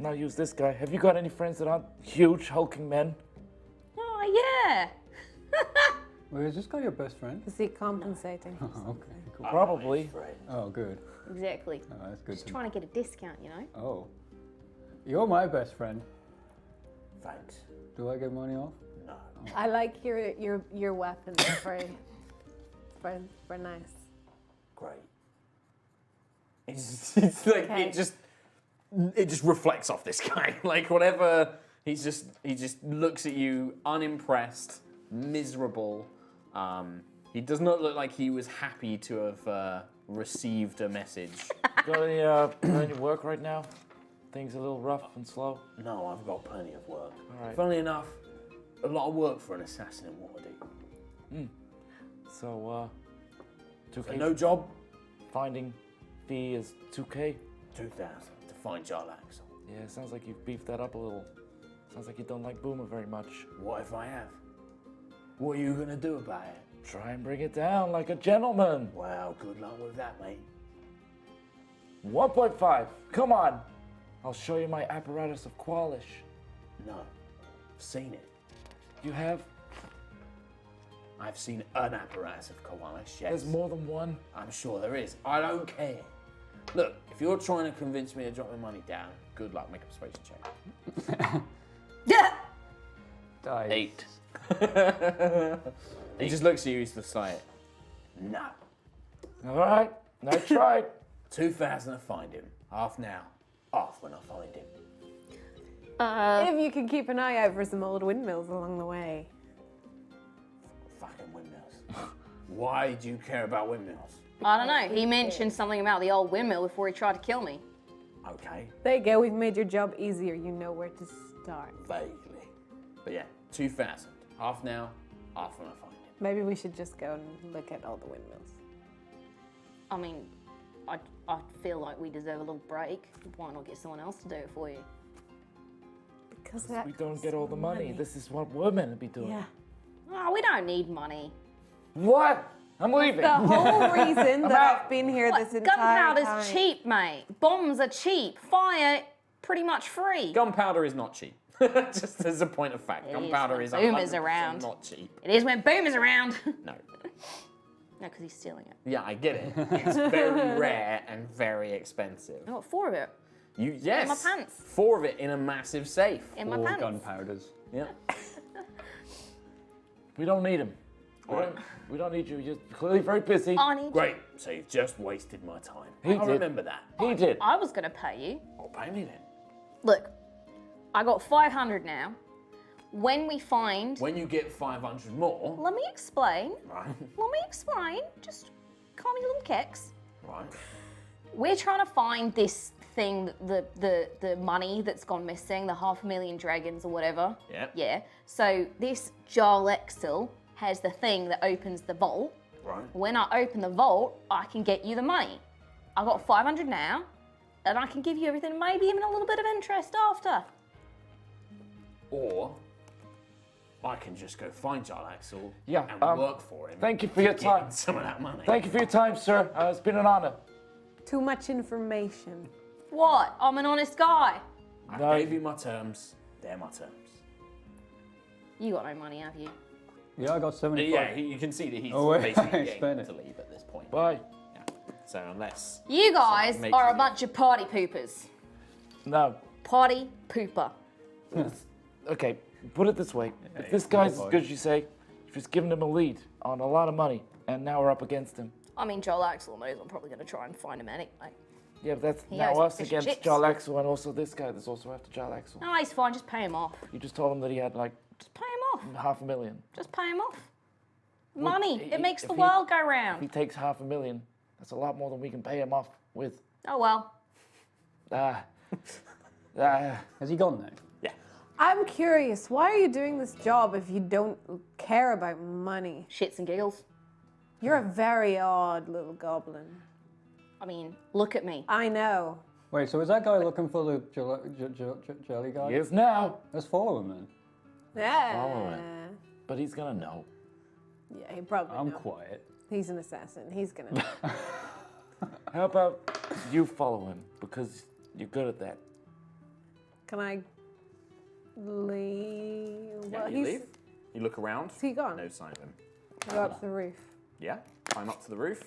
Now use this guy. Have you got any friends that aren't huge, hulking men? Oh, yeah. Well, is this guy your best friend? Is he compensating? Okay, cool. Probably. Oh, good. Exactly. Oh, that's good. Just to trying to get a discount, you know? know. Oh. You're my best friend. Thanks. Do I get money off? No. I like your weapon. It's very nice. Great. It's like Okay. it just reflects off this guy. Like whatever he just looks at you unimpressed, miserable. He does not look like he was happy to have received a message. Got any work right now? Things a little rough and slow. No, I've got plenty of work. All right. Funnily enough, a lot of work for an assassin in Waterdeep. So, 2K. So no job, Finding fee is 2K. 2,000 to find Jarl Axel. Yeah, sounds like you've beefed that up a little. Sounds like you don't like Boomer very much. What if I have? What are you gonna do about it? Try and bring it down like a gentleman. Well, good luck with that, mate. 1.5. Come on. I'll show you my apparatus of qualish. No, I've seen it. You have? I've seen an apparatus of Kawalish, yes. There's more than one. I'm sure there is. I don't care. Look, if you're trying to convince me to drop my money down, good luck, make a persuasion check. Yeah. Die. 8. He just looks at you, he's just like, no. All right. Nice try. 2,000 to find him. Half now, half when I find him. If you can keep an eye out for some old windmills along the way. Fucking windmills. Why do you care about windmills? I don't know. He mentioned something about the old windmill before he tried to kill me. Okay, There you go. We've made your job easier. You know where to start. vaguely. But yeah, 2,000. Half now, half when I find him. Maybe we should just go and look at all the windmills. I mean, I feel like we deserve a little break. Why not get someone else to do it for you? Because We don't get all the money. This is what we're meant to be doing. Yeah. Oh, we don't need money. What? I'm leaving. The whole reason that I've been here this entire time. Gunpowder's cheap, mate. Bombs are cheap. Fire, pretty much free. Gunpowder is not cheap. Just as a point of fact, It gunpowder is is when Boom is 100% around. not cheap. It is when Boomer's around. No. No, because he's stealing it. Yeah, I get it. It's very rare and very expensive. I got 4 of it. Yes. In my pants. 4 of it in a massive safe. In my All pants. gunpowders. Yeah. We don't need him. We don't need you. You're clearly very busy. I need Great. So you've just wasted my time. He I did. remember that. He did. I was going to pay you. Oh, pay me then. Look, I got 500 now. When we find... When you get 500 more. Let me explain. Right. Let me explain. Just calm your little kicks. Right. We're trying to find this thing, the money that's gone missing, the 500,000 dragons or whatever. Yeah. Yeah. So this Jarlexil has the thing that opens the vault. Right. When I open the vault, I can get you the money. I got 500 now, and I can give you everything, maybe even a little bit of interest after. Or I can just go find Jarlaxle Yeah, and work for him. Thank you for your to time. get some of that money. Thank you for your time, sir. It's been an honor. Too much information. What? I'm an honest guy. I No. gave you my terms. They're my terms. You got no money, have you? Yeah, I got 75. Yeah, you can see that he's Oh, wait. basically Spend getting it. to leave at this point. Bye. Yeah. So unless You guys Something makes are a you- bunch of party poopers. No. Party pooper. Okay, put it this way. If this guy's as good as you say, you've just given him a lead on a lot of money, and now we're up against him. I mean, Joel Axel knows I'm probably going to try and find him anyway. Yeah, but that's He now owes us fish and against chips. Jarl Axel and also this guy that's also after Jarl Axel. No, he's fine. Just pay him off. You just told him that he had like Just pay him off. 500,000. Just pay him off. Money. if It makes the he- world go If he round. takes 500,000, that's a lot more than we can pay him off with. Oh well. Ah. Has he gone now? I'm curious, why are you doing this job if you don't care about money? Shits and giggles. You're a very odd little goblin. I mean, look at me. I know. Wait, so is that guy looking for the jelly guy? He is now, Let's follow him then. Yeah. Follow it. but he's gonna know. Yeah, he probably I'm know. quiet. He's an assassin. He's gonna know. How about you follow him because you're good at that? Can I leave? Yeah, Well, you leave. You look around. Is he gone? No sign of him. Go up to the roof. Yeah. Climb up to the roof.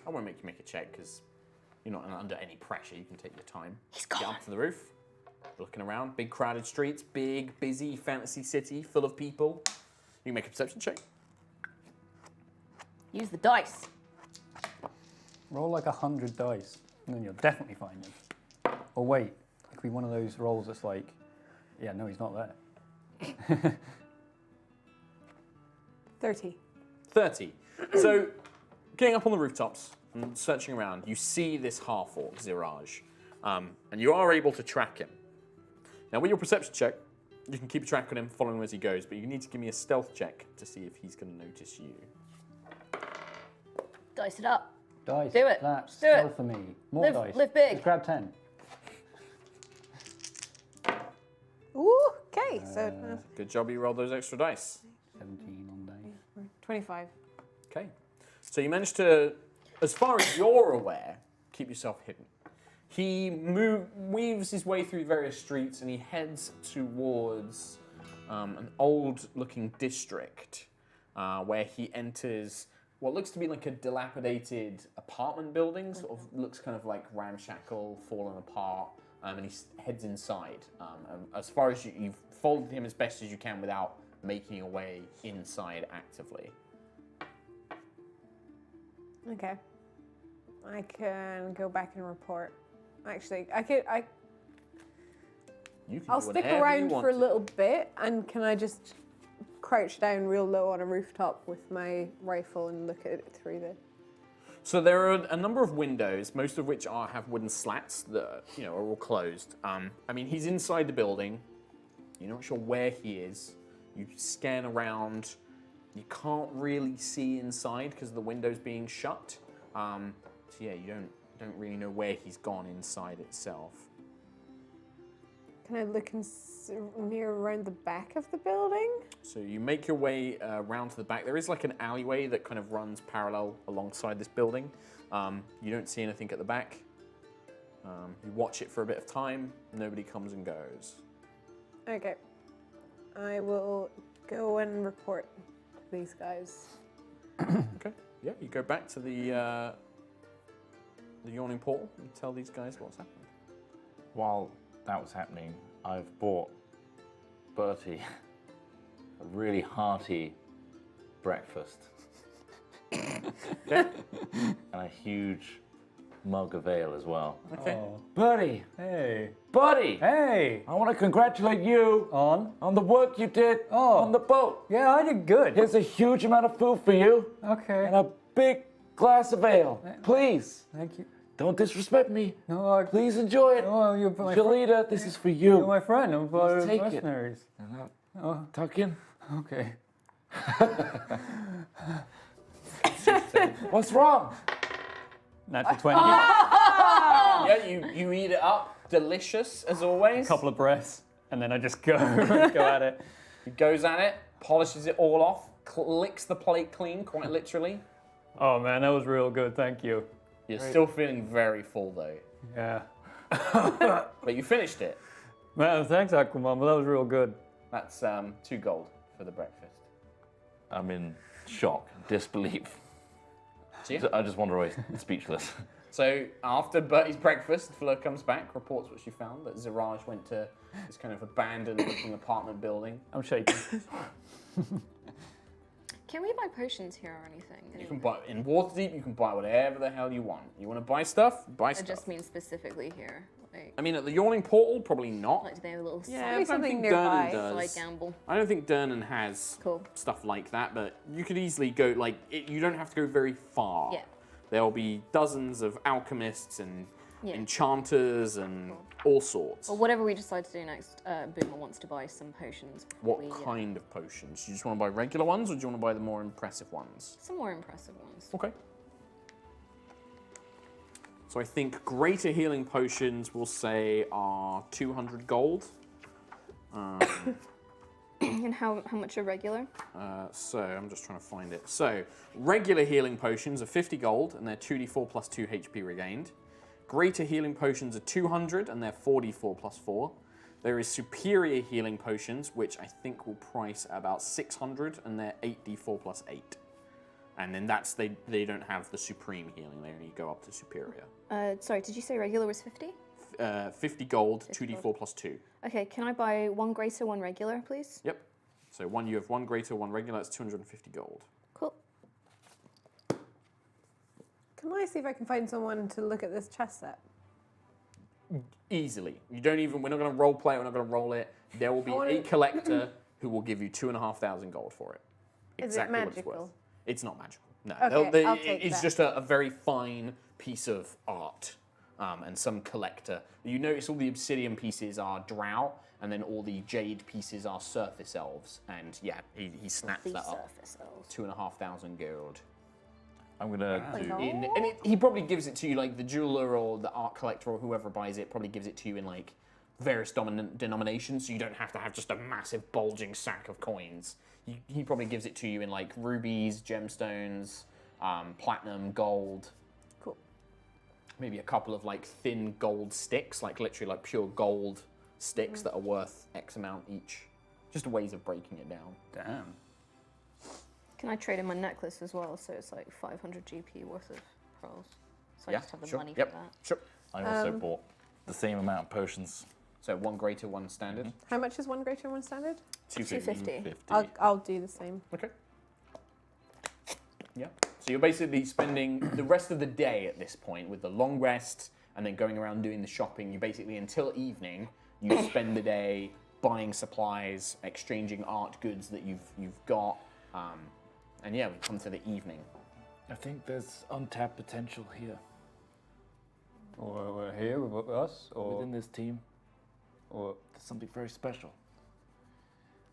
I won't make you make a check because you're not under any pressure. You can take your time. He's Get gone. up to the roof. Looking around. Big crowded streets. Big, busy fantasy city full of people. You can make a perception check. Use the dice. Roll like 100 dice, and then you'll definitely find him. Or wait, it could be one of those rolls that's like, yeah, no, he's not there. 30. 30. So, getting up on the rooftops and searching around, you see this half-orc, Ziraj, and you are able to track him. Now, with your perception check, you can keep a track on him, following him as he goes, but you need to give me a stealth check to see if he's going to notice you. Dice it up. Dice. Do it. That. Do it. Steal for me. More Live- dice. live big. Just grab 10. Ooh, okay. So Good job you rolled those extra dice. 17 on dice. 25. Okay. So you managed to, as far as you're aware, keep yourself hidden. He weaves his way through various streets and he heads towards an old-looking district where he enters what looks to be like a dilapidated apartment building. Sort of looks kind of like ramshackle, fallen apart, and he heads inside. As far as you've followed him as best as you can without making your way inside actively. Okay. I can go back and report. Actually, You can I'll do stick whatever you around want for a to. little bit, and can I just crouch down real low on a rooftop with my rifle and look at it through the... So there are a number of windows, most of which have wooden slats that are all closed. I mean, he's inside the building. You're not sure where he is. You scan around. You can't really see inside because the window's being shut. So yeah, you don't really know where he's gone inside itself. Can I look near around the back of the building? So you make your way around to the back. There is like an alleyway that kind of runs parallel alongside this building. You don't see anything at the back. You watch it for a bit of time. Nobody comes and goes. Okay. I will go and report to these guys. Okay. Yeah, you go back to the yawning portal and tell these guys what's happened. While that was happening, I've bought Bertie a really hearty breakfast. And a huge mug of ale as well. Okay. Oh. Buddy, Hey. buddy, Hey. I want to congratulate you On? the work you did on the boat. Yeah, I did good. Here's a huge amount of food for you Okay. and a big glass of ale. Please, Thank you. don't disrespect me. No, Please enjoy it. No, you're my friend. Jolita, this is for You're you. my friend. I'm part of take it. mercenaries. Oh, Tuck in. okay. What's wrong? Natural 20. Yeah, you eat it up. Delicious, as always. Couple of breaths, and then I just go go at it. He goes at it, polishes it all off, licks the plate clean, quite literally. Oh man, that was real good. Thank you. You're still feeling very full, though. Yeah. But you finished it. Man, thanks, Aquaman. But that was real good. That's 2 gold for the breakfast. I'm in shock, disbelief. So, yeah. I just wander away speechless. So after Bertie's breakfast, Fleur comes back, reports what she found, that Ziraj went to this kind of abandoned-looking apartment building. I'm shaking. Can we buy potions here or anything? You can buy in Waterdeep. You can buy whatever the hell you want. You want to buy stuff? Buy I stuff. just mean specifically here. Like, I mean, at the Yawning Portal, probably not. do they have a little Yeah, side, maybe something nearby. side gamble? I don't think Durnan has Cool. stuff like that, but you could easily go, like, you don't have to go very far. Yeah. There'll be dozens of alchemists and Yeah. enchanters and all sorts. Well, whatever we decide to do next, Boomer wants to buy some potions. What We, kind of potions? You just want to buy regular ones, or do you want to buy the more impressive ones? Some more impressive ones. Okay. So I think greater healing potions we'll say are 200 gold. And how much are regular? So I'm just trying to find it. So regular healing potions are 50 gold and they're 2d4 plus 2 HP regained. Greater healing potions are 200 and they're 4d4 plus 4. There is superior healing potions, which I think will price at about 600 and they're 8d4 plus 8. And then they don't have the supreme healing, they only go up to superior. Sorry, did you say regular was 50? 50 gold, 2d4 plus 2. Okay, can I buy one greater, one regular, please? Yep. So you have one greater, one regular, that's 250 gold. Cool. Can I see if I can find someone to look at this chess set? Easily. We're not going to role play it, we're not going to roll it. There will be a collector who will give you 2,500 gold for it. Is it What it's worth. magical? It's not magical. No. Okay, I'll take it's that. just a very fine piece of art and some collector. You notice all the obsidian pieces are drow, and then all the jade pieces are surface elves. And yeah, he snaps The that up. surface elves. 2,500 gold. I'm gonna do. He probably gives it to you, like the jeweler or the art collector or whoever buys it probably gives it to you in like various denominations, so you don't have to have just a massive bulging sack of coins. He probably gives it to you in like rubies, gemstones, platinum, gold. Cool. Maybe a couple of like thin gold sticks, like literally like pure gold sticks that are worth X amount each. Just ways of breaking it down. Damn. Can I trade in my necklace as well? So it's like 500 GP worth of pearls. So I Yeah, just have the sure. money Yep, for that. sure. I also bought the same amount of potions. So one greater, one standard. How much is one greater and one standard? 250. 50. I'll do the same. Okay. Yeah. So you're basically spending the rest of the day at this point with the long rest and then going around doing the shopping. You basically, until evening, you spend the day buying supplies, exchanging art goods that you've got. And yeah, we come to the evening. I think there's untapped potential here Or we're here with us, or within this team. or There's something very special.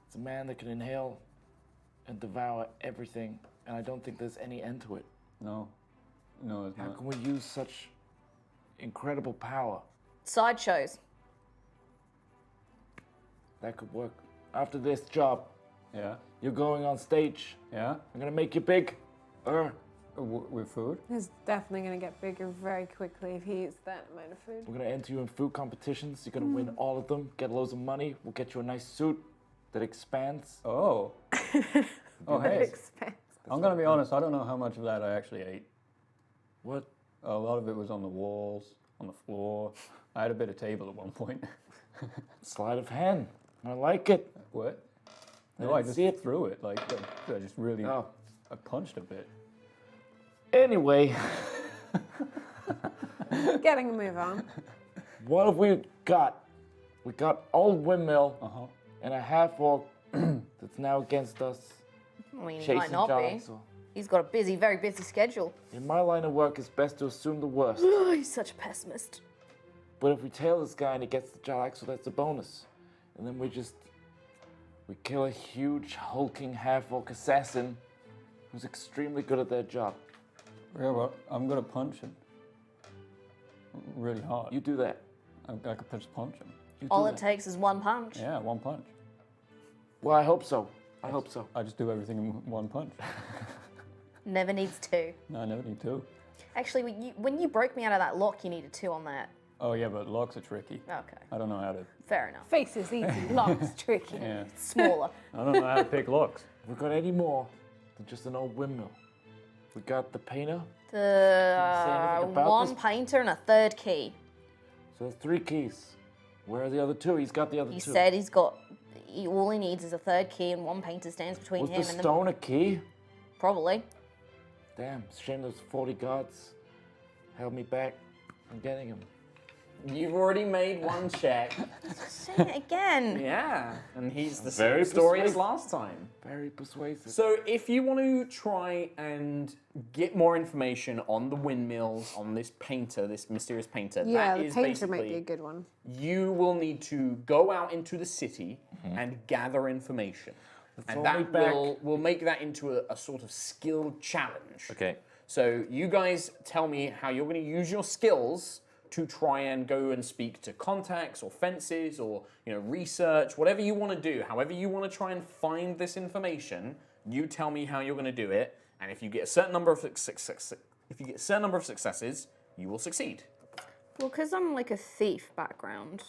It's a man that can inhale and devour everything, and I don't think there's any end to it. no, it's How not. can we use such incredible power? Sideshows. That could work. After this job, Yeah, you're going on stage. yeah. I'm gonna make you big. With food. He's definitely going to get bigger very quickly if he eats that amount of food. We're gonna enter you in food competitions. You're gonna win all of them, get loads of money. We'll get you a nice suit that expands. Oh. Oh hey. Expense. I'm gonna be honest. I don't know how much of that I actually ate. What? A lot of it was on the walls, on the floor. I had a bit of table at one point. Sleight of hand. I like it. What? I No, I didn't just see it. threw it. Like, I just really, Oh. I punched a bit. Anyway, Getting a move on. what have we got? We got old windmill Uh-huh. and a half orc that's now against us, I mean, he chasing might not be. giants. So He's got a busy, very busy schedule. in my line of work, it's best to assume the worst. Oh, he's such a pessimist. But if we tail this guy and he gets the giant axle, that's a bonus. And then we kill a huge hulking half-orc assassin who's extremely good at their job. Yeah, well, I'm gonna punch him. Really hard. You do that. I could just punch him. You do All that. it takes is one punch. Yeah, one punch. Well, I hope so. I hope so. I just do everything in one punch. Never needs two. No, I never need two. Actually, when you broke me out of that lock, you needed two on that. Oh yeah, but locks are tricky. Okay, I don't know how to. fair enough. Face is easy, locks tricky. Yeah, Smaller. I don't know how to pick locks. We've got any more than just an old windmill. We got the painter. The anything about one this? painter and a third key. So there's 3 keys. Where are the other 2? He's got the other He 2. said he's got. All he needs is a third key, and one painter stands between Was him the and stone a key? Probably. Damn, it's a shame those 40 guards held me back from getting him. You've already made one check. Say it again. Yeah, and he's the Very same story as persuasive. last time. Very persuasive. So if you want to try and get more information on the windmills, on this painter, this mysterious painter, Yeah, that the is painter might basically, be a good one. you will need to go out into the city and gather information. And throw that me back. will make that into a sort of skill challenge. Okay. So you guys tell me how you're going to use your skills to try and go and speak to contacts or fences or research, whatever you want to do, however you want to try and find this information. You tell me how you're going to do it, and if you get a certain number of successes, you will succeed. Well, because I'm like a thief background,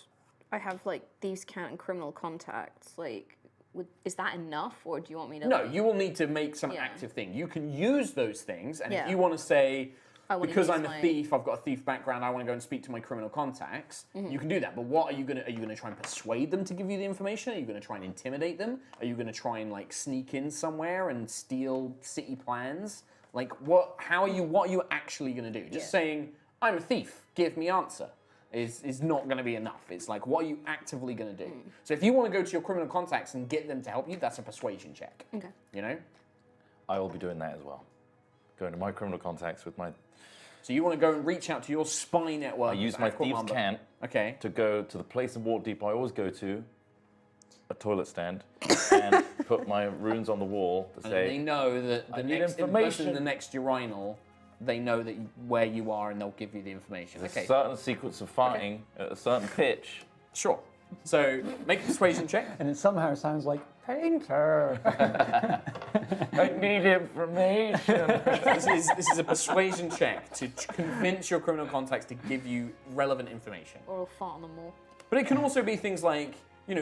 I have like thieves count and criminal contacts. Like, is that enough, or do you want me to? No, you will need to make some Yeah. active thing. You can use those things, and if Yeah. you want to say, I wanna because use I'm a my- thief, I've got a thief background, I want to go and speak to my criminal contacts, you can do that. But what are you going to try and persuade them to give you the information? Are you going to try and intimidate them? Are you going to try and like sneak in somewhere and steal city plans? Like what are you actually going to do? Just saying, I'm a thief, give me answer. Is not going to be enough. It's like, what are you actively going to do? So if you want to go to your criminal contacts and get them to help you, that's a persuasion check. Okay. You know? I will be doing that as well. Going to my criminal contacts with my. So you want to go and reach out to your spy network. I use my thieves' Aquamamba. cant Okay. to go to the place in Waterdeep I always go to, a toilet stand, and put my runes on the wall to And they say, know that the I need next person information. in the next urinal, they know that where you are and they'll give you the information. there's Okay. a certain sequence of fighting at a certain pitch. Sure. So make a persuasion check. And it somehow sounds like painter. I need information. This is a persuasion check to convince your criminal contacts to give you relevant information. Or I'll fart on them more. But it can also be things like,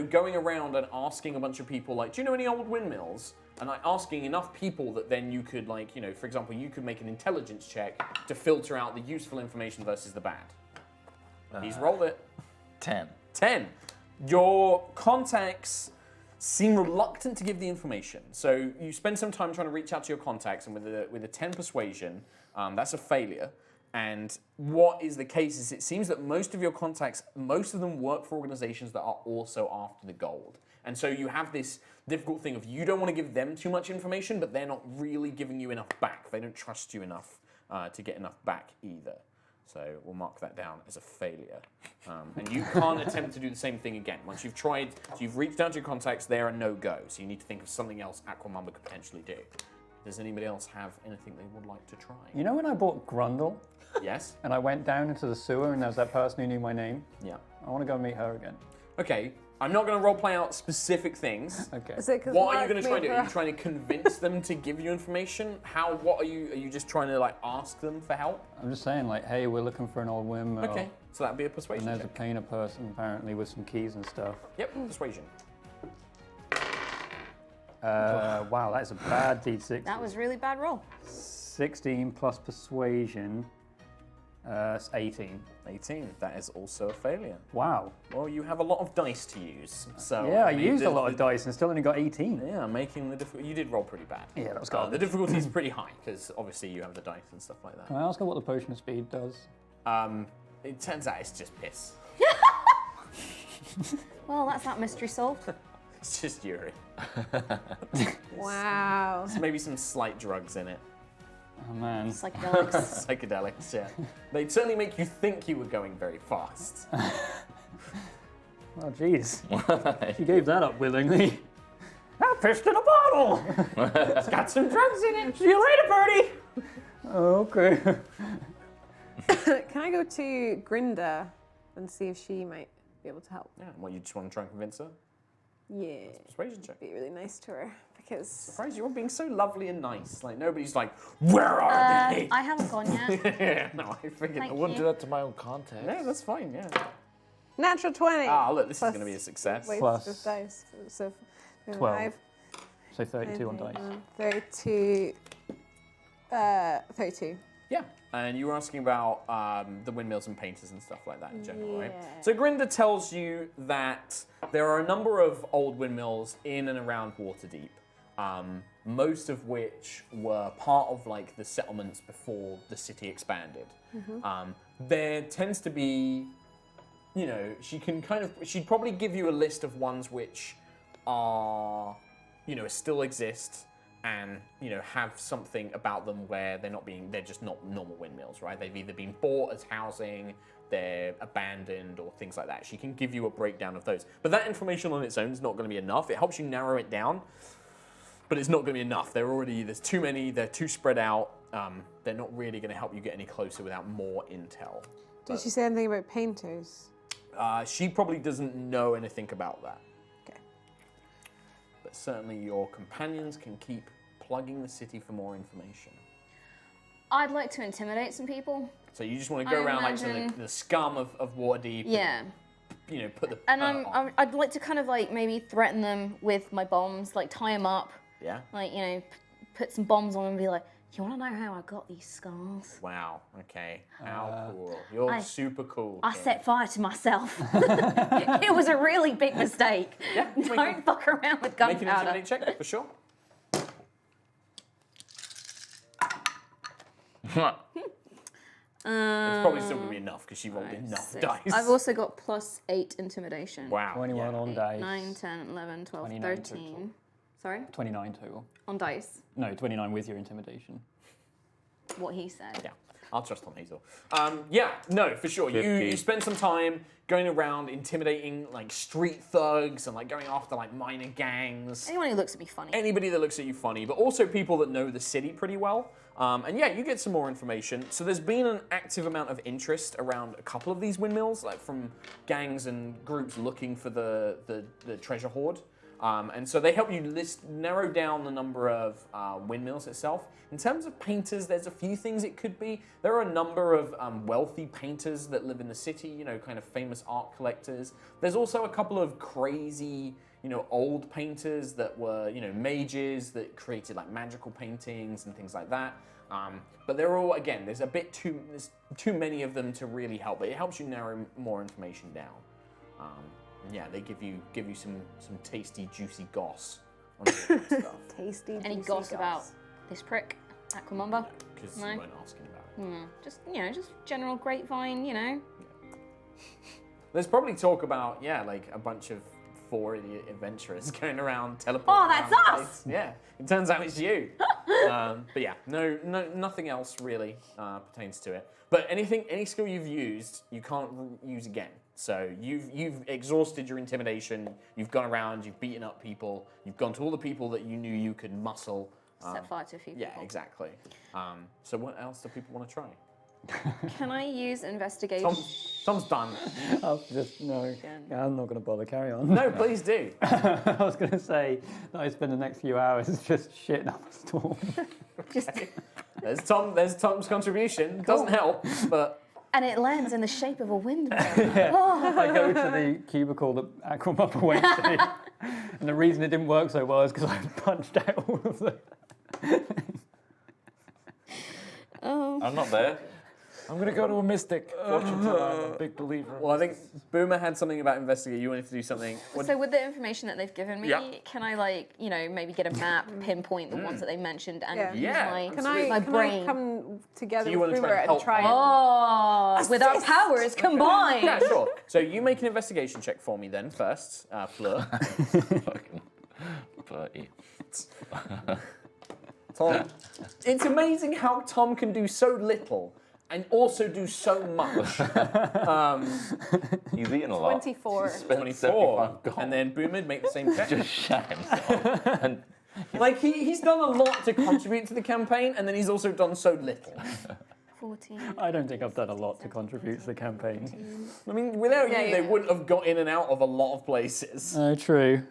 going around and asking a bunch of people, like, do you know any old windmills? And like asking enough people that then you could, like, for example, you could make an intelligence check to filter out the useful information versus the bad. He's rolled it. 10. 10. Your contacts seem reluctant to give the information. So you spend some time trying to reach out to your contacts, and with a 10 persuasion, that's a failure. And what is the case is it seems that most of your contacts, most of them work for organizations that are also after the gold. And so you have this difficult thing of you don't want to give them too much information, but they're not really giving you enough back. They don't trust you enough to get enough back either. So we'll mark that down as a failure. And you can't attempt to do the same thing again. Once you've tried, so you've reached out to your contacts, they're a no-go. So you need to think of something else Aquamamba could potentially do. Does anybody else have anything they would like to try? You know when I bought Grundle Yes? and I went down into the sewer and there was that person who knew my name? Yeah. I want to go meet her again. Okay, I'm not going to roleplay out specific things. Okay. Is it 'cause What are you Mark going to try and made do? Are you her- trying to convince them to give you information? What are you just trying to like ask them for help? I'm just saying, like, hey, we're looking for an old windmill. Okay, so that'd be a And persuasion there's a check. painter person apparently with some keys and stuff. Yep, persuasion. Wow, that is a bad D6. That was really bad roll. 16 plus persuasion It's 18. 18. That is also a failure. Wow. Well, you have a lot of dice to use, so Yeah, I mean, used a lot of dice and still only got 18. Yeah, making the difficult. You did roll pretty bad. Yeah, that was The garbage. difficulty is pretty high because obviously you have the dice and stuff like Can that. I ask her what the potion of speed does? It turns out it's just piss. Well, that's that mystery solved. It's just Yuri. Wow. There's maybe some slight drugs in it. Oh man. Psychedelics. Psychedelics, yeah. They'd certainly make you think you were going very fast. Oh jeez. She gave that up willingly. I pissed in a bottle! It's got some drugs in it. See you later, Birdie! Okay. Can I go to Grinda and see if she might be able to help? Yeah, well, you just want to try and convince her? Yeah. Persuasion check. Be really nice to her because Surprised you're being so lovely and nice. Like, nobody's like, where are they? I haven't gone yet. Yeah, no, I figured. Thank I wouldn't you. do that to my own context. No, that's fine, yeah. natural 20. Ah, look, this Plus- is going to be a success. Waste Plus of dice. So 12. 5, So 32 on dice. 32. 32. Yeah, and you were asking about the windmills and painters and stuff like that in general, right? Yeah. So Grinda tells you that there are a number of old windmills in and around Waterdeep, most of which were part of like the settlements before the city expanded. There tends to be, you know, she'd probably give you a list of ones which are, you know, still exist and, you know, have something about them where they're just not normal windmills, right? They've either been bought as housing, they're abandoned, or things like that. She can give you a breakdown of those. But that information on its own is not going to be enough. It helps you narrow it down, but it's not going to be enough. There's too many, they're too spread out. They're not really going to help you get any closer without more intel. Did she say anything about painters? She probably doesn't know anything about that. Okay. But certainly your companions can keep plugging the city for more information. I'd like to intimidate some people. So you just want to go I around like to imagine- the scum of Waterdeep. Yeah. You know, put the... And I'd like to kind of like maybe threaten them with my bombs, like tie them up, Yeah? like, you know, put some bombs on them and be like, you want to know how I got these scars? Wow, okay. How cool. You're super cool. I kid. set fire to myself. It was a really big mistake. Yeah, Don't fuck around with Make an gunpowder. intimidate check, for sure. It's probably still going to be enough because she rolled enough Six. dice. I've also got +8 intimidation. Wow. 21 yeah. on 8, dice. 9, 10, 11, 12, 29 13. total. Sorry? 29 total. On dice. No, 29 with your intimidation. What he said. Yeah, I'll trust Tom Hazell. Yeah, no, for sure. You 50. spend some time going around intimidating like street thugs and like going after like minor gangs. Anyone who looks at me funny. Anybody that looks at you funny, but also people that know the city pretty well. And yeah, you get some more information. So there's been an active amount of interest around a couple of these windmills, like from gangs and groups looking for the treasure hoard. And so they help you narrow down the number of windmills itself. In terms of painters, there's a few things it could be. There are a number of wealthy painters that live in the city, you know, kind of famous art collectors. There's also a couple of crazy, you know, old painters that were, you know, mages that created like magical paintings and things like that. But they're all, again, there's too many of them to really help, but it helps you narrow more information down. Yeah, they give you some tasty, juicy goss on all that stuff. Tasty. Any juicy goss about this prick, Aquamumba? Because No. you weren't asking about it. Just, you know, just general grapevine, you know. There's probably talk about, yeah, like a bunch of 4 idiot adventurers going around teleporting. Oh, that's around the us! place. Yeah, it turns out it's you. But yeah, no, nothing else really pertains to it. But any skill you've used, you can't use again. So you've exhausted your intimidation. You've gone around. You've beaten up people. You've gone to all the people that you knew you could muscle. Set fire to a few Yeah, people. exactly. So what else do people want to try? Can I use investigation? Tom's done. I'll just, no, I'm not going to bother, carry on. No, please do. I was going to say that I spend the next few hours just shitting up a storm. There's Tom's contribution. Doesn't help, but And it lands in the shape of a windmill. I go to the cubicle that Aquamupper went to, and the reason it didn't work so well is because I punched out all of the... I'm not there. I'm gonna go to a mystic. Fortune teller. I'm a big believer. Well, I think Boomer had something about investigate. You wanted to do something. What- So with the information that they've given me, Yeah. can I maybe get a map, pinpoint the ones that they mentioned, and Yeah. use Yeah, my Can I, my can brain? I come together Do you with wanna try Boomer and and help? try and... Oh, with our powers combined. Yeah, sure. So you make an investigation check for me then first, Fleur. Fucking Bertie. Tom. It's amazing how Tom can do so little and also do so much. He's eaten a lot. 24. Spent 24. 75 gold. And then Boomer make the same check. Just shat himself. And Like he's done a lot to contribute to the campaign, and then he's also done so little. 14. I don't think I've done a lot to contribute to the campaign. I mean, without Yeah, you, they yeah. wouldn't have got in and out of a lot of places. True.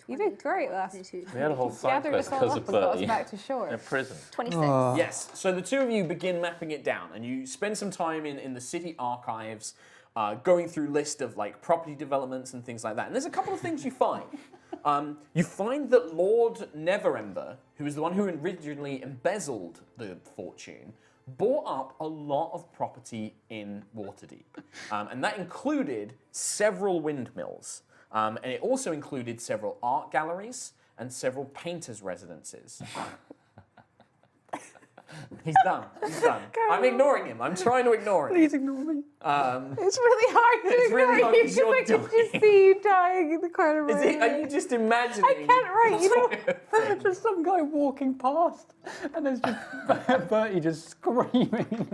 You did great last. we had a whole side Gathered quest us all because up of and got us Bertie. back to shore. In prison. 26. Yes. So the two of you begin mapping it down, and you spend some time in the city archives, going through list of like property developments and things like that. And there's a couple of things you find. You find that Lord Neverember, who was the one who originally embezzled the fortune, bought up a lot of property in Waterdeep, and that included several windmills, and it also included several art galleries and several painters' residences. He's done. He's done. I'm ignoring him. I'm trying to ignore him. Please ignore me. It's really hard to It's really ignore hard you 'cause because you're I can just dying. see you dying in the corner of my Are eye. you just imagining? I can't write, you know. There's some guy walking past, and there's just Bertie just screaming.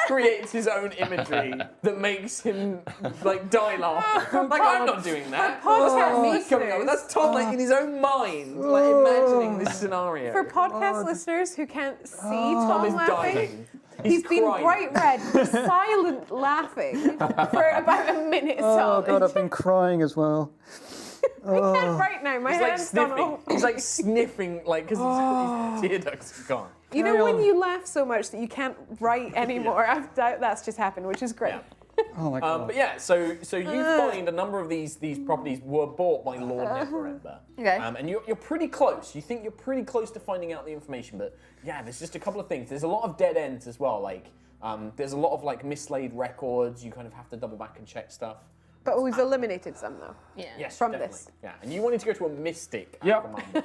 Creates his own imagery that makes him like die laughing. Like I'm not doing that. podcast He's coming up with- listeners. That's Tom like in his own mind, like imagining this scenario. For podcast listeners who can't see Tom is laughing, dying. he's been crying. bright red, silent laughing for about a minute Oh solid. god, I've been crying as well. I can't write now. My He's like hand's gone sniffing. all. He's like sniffing, like because his tear ducts are gone. You know Carry when on. you laugh so much that you can't write anymore? That's just happened, which is great. Yeah. Oh my god. But yeah, so you find a number of these properties were bought by Lord Neverember. Okay. And you're pretty close. You think you're pretty close to finding out the information, but yeah, there's just a couple of things. There's a lot of dead ends as well. Like there's a lot of like mislaid records. You kind of have to double back and check stuff. But we've eliminated some though. Yeah. Yes, From definitely. this. Yeah, and you wanted to go to a mystic. Yep. Aquaman.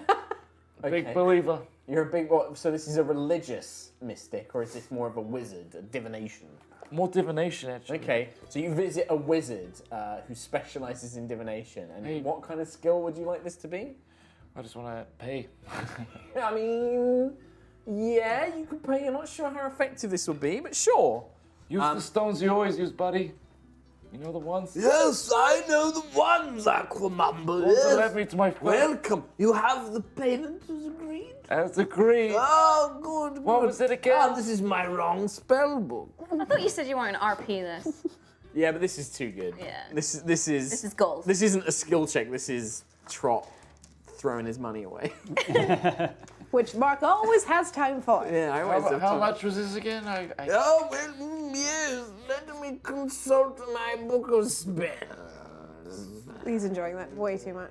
Big Okay. believer. You're a big what? So this is a religious mystic, or is this more of a wizard, a divination? More divination, actually. Okay, so you visit a wizard who specializes in divination, and Hey. what kind of skill would you like this to be? I just want to pay. I mean, yeah, you could pay. I'm not sure how effective this will be, but sure. Use the stones you always use, buddy. You know the ones? Yes, I know the ones, Aquamumble. Ones that Yes. led me to my friend. Welcome. You have the payment as agreed. As agreed. Oh, good. What good. was it again? Ah, this is my wrong spell book. I thought you said you weren't RP this. Yeah, but this is too good. Yeah. This is This is gold. This isn't a skill check. This is Trott throwing his money away. Which Mark always has time for. Yeah, I always have How time. much was this again? Oh, well, yes. Let me consult my book of spells. He's enjoying that way too much.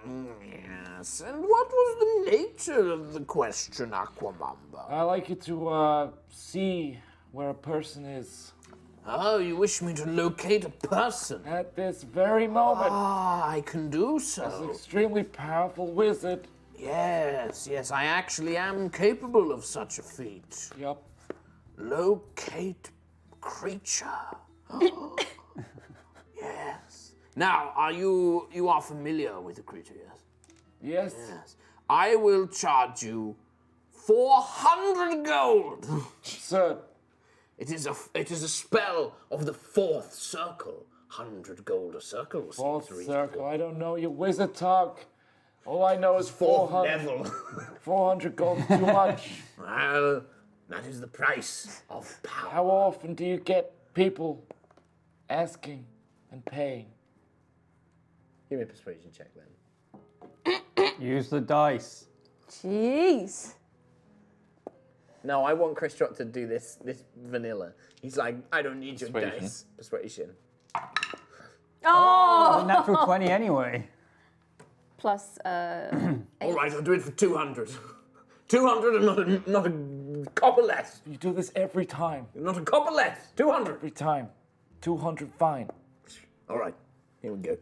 Yes. And what was the nature of the question, Aquamumba? I like you to see where a person is Oh, you wish me to locate a person? at this very moment. Ah, I can do As an so. extremely powerful wizard. Yes, yes, I actually am capable of such a feat. Yup. Locate creature. Yes. Now, you are familiar with the creature, yes? Yes. Yes. I will charge you 400 gold. Sir, It is a spell of the fourth circle. 100 gold a circle. Seems fourth reasonable. circle. I don't know your wizard talk. All I know is Fourth 400. level. 400 gold is too much. Well, that is the price of power. How often do you get people asking and paying? Give me a persuasion check then. Use the dice. Jeez. No, I want Chris Trott to do this vanilla. He's like, I don't need your Persuasion. dice. Persuasion. Oh! A natural 20 anyway. Plus, All right, I'll do it for 200. 200 and not a copper less. You do this every time. Not a copper less. 200. Every time. 200 fine. All right, here we go.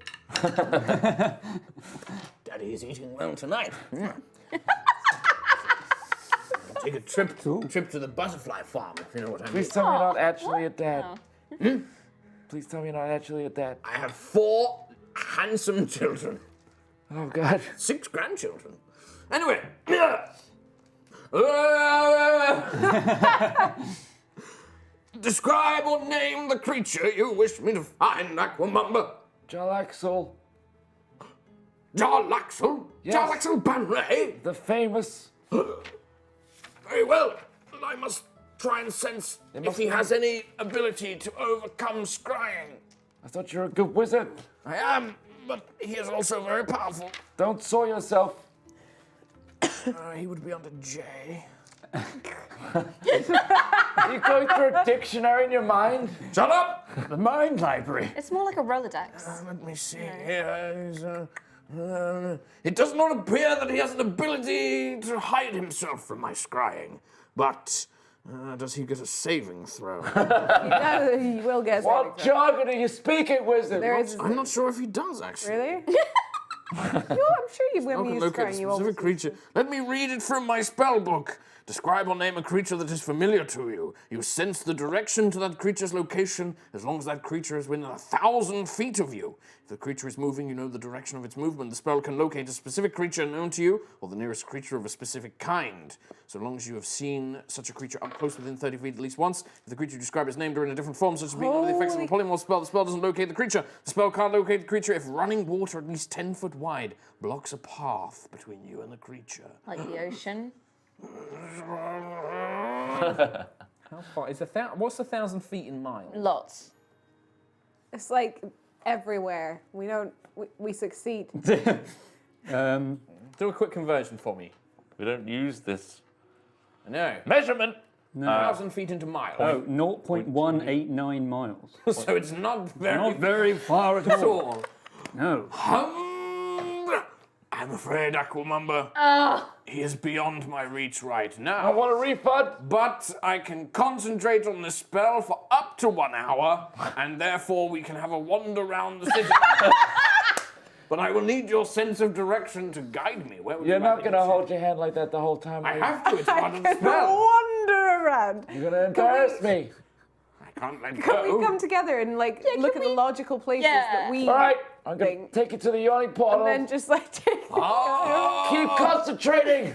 Daddy is eating well tonight. Take a trip to the butterfly farm, if you know what I mean. Please tell me you're not actually a dad. Please tell me you're not actually a dad. I have 4 handsome children. Oh, God. 6 grandchildren. Anyway. Describe or name the creature you wish me to find, Aquamumba. Jalaxel, Jarlaxle? Yes. Jarlaxle Banray? the famous. Very well. I must try and sense if he has any ability to overcome scrying. I thought you were a good wizard. I am, but he is also very powerful. Don't soil yourself. He would be under J. Are you going through a dictionary in your mind? Shut up! The mind library. It's more like a Rolodex. Let me see here. It does not appear that he has an ability to hide himself from my scrying, but does he get a saving throw? He will get What jargon are you speaking, wizard? There is. I'm not sure if he does, actually. Really? No, I'm sure you when we use Look at a scrying, you specific always creature. Let me read it from my spell book. Describe or name a creature that is familiar to you. You sense the direction to that creature's location as long as that creature is within 1,000 feet of you. If the creature is moving, you know the direction of its movement. The spell can locate a specific creature known to you or the nearest creature of a specific kind. So long as you have seen such a creature up close within 30 feet at least once, if the creature you describe is named or in a different form, such as being under the effects of a polymorph spell, the spell doesn't locate the creature. The spell can't locate the creature if running water at least 10 foot wide blocks a path between you and the creature. Like the ocean. How far is what's 1,000 feet in miles? Lots. It's like everywhere. We succeed. Do a quick conversion for me. We don't use this I know. measurement. 1,000 feet into miles. Oh, 0.189 miles. So it's not very Not very far at all. No. I'm afraid, Aquamumba, he is beyond my reach right I now. want a refund. But I can concentrate on the spell for up to 1 hour, and therefore we can have a wander around the city. But I will need your sense of direction to guide me. Where would You're you not like gonna me hold your hand like that the whole time. I are you? have to, it's part of the spell. Wander around. You're gonna embarrass me. I can't let Can go. we come together and like look at the logical places that we All right, I'm gonna think, take you to the yawning portal. and then just like take Keep concentrating.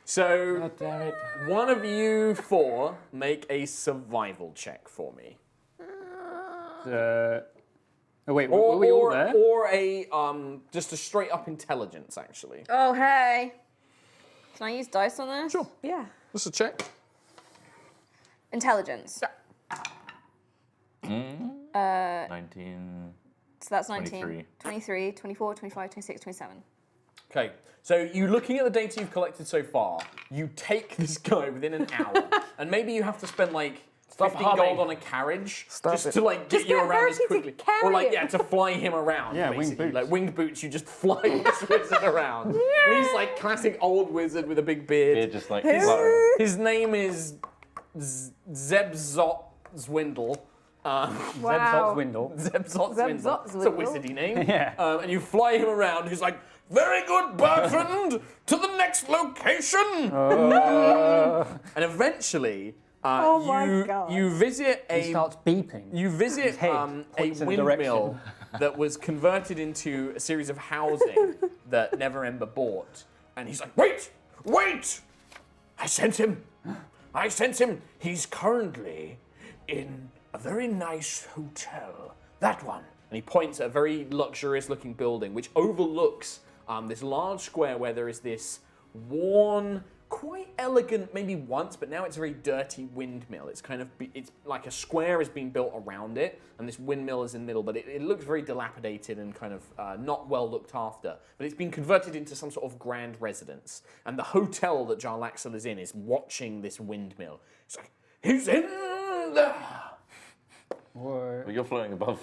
So, God damn it. one of you 4 make a survival check for me. Oh wait, were we all there? Or a just a straight up intelligence, actually. Oh, hey. Can I use dice on this? Sure. Yeah. Just a check. Intelligence. 19. So that's 19. 23. 23, 24, 25, 26, 27. Okay, so you looking at the data you've collected so far, you take this guy within an hour, and maybe you have to spend like 15 humming. gold on a carriage Stop just it. to like get Just you get around as Bertie to quickly, carry or like him. to fly him around. Yeah, winged basically. boots. Like winged boots, you just fly this wizard around. And he's like classic old wizard with a big beard. They're just like fluttering. His name is Zebzot Zwindle. Zebzot Zwindle. Zebzot Zwindle. It's a Zwindle. wizardy name. Yeah. And you fly him around. He's like, very good, Bertrand, to the next location. And eventually, Oh my God. you visit He a starts beeping. you visit head a points in a windmill that was converted into a series of housing that Never Ember bought. And he's like, wait! I sense him. He's currently in a very nice hotel. That one. And he points at a very luxurious looking building which overlooks this large square where there is this worn, quite elegant, maybe once, but now it's a very dirty windmill. It's kind of, it's like a square has been built around it, and this windmill is in the middle, but it looks very dilapidated and kind of not well looked after. But it's been converted into some sort of grand residence. And the hotel that Jarlaxle is in is watching this windmill. It's like, he's in there! Well, you're floating above,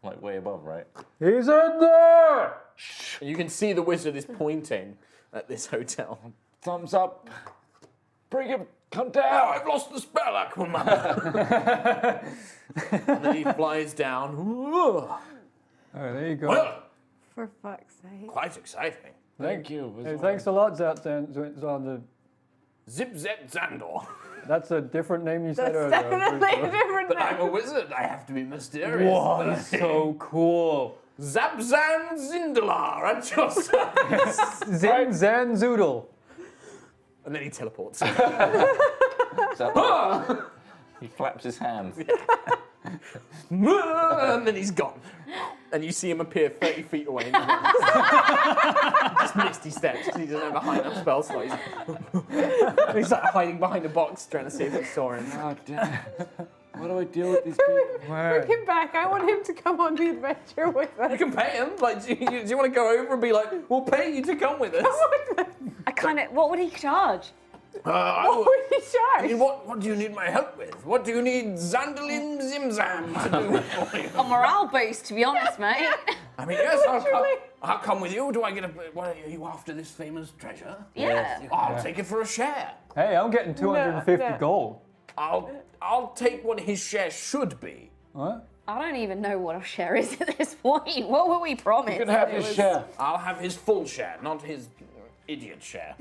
like way above, right? He's in there. And you can see the wizard is pointing at this hotel. Thumbs up. Bring him. Come Oh, down. I've lost the spell, Aquaman. And then he flies down. Oh, there you go. Well, For fuck's sake. quite exciting. Thank you. Hey, thanks a lot, Zander. Zip Zet Zandor. That's a different name you said That's earlier. definitely a different But I'm name. a wizard. I have to be mysterious. Whoa, that's so cool. Zabzan Zindalar at your service. Zan Zoodle. And then he teleports. He flaps his hands. And then he's gone. And you see him appear 30 feet away. Just misty steps because he doesn't have a high enough spell slot. He's like hiding behind a box trying to see if it's soaring. Oh, damn. What do I deal with these people? Bring him back. I want him to come on the adventure with You us. can pay him. Like, do you want to go over and be like, we'll pay you to come with us? I kind of. What would he charge? What would he I charge? mean, what do you need my help with? What do you need Zandalim Zimzam to do for you? A morale boost, to be honest, mate. I mean, yes, Literally. I'll come with you. Do I get a... What, are you after this famous treasure? Yeah. I'll take it for a share. Hey, I'm getting 250 no. gold. I'll take what his share should be. What? I don't even know what a share is at this point. What were we promised? You can have his share. I'll have his full share, not his idiot share.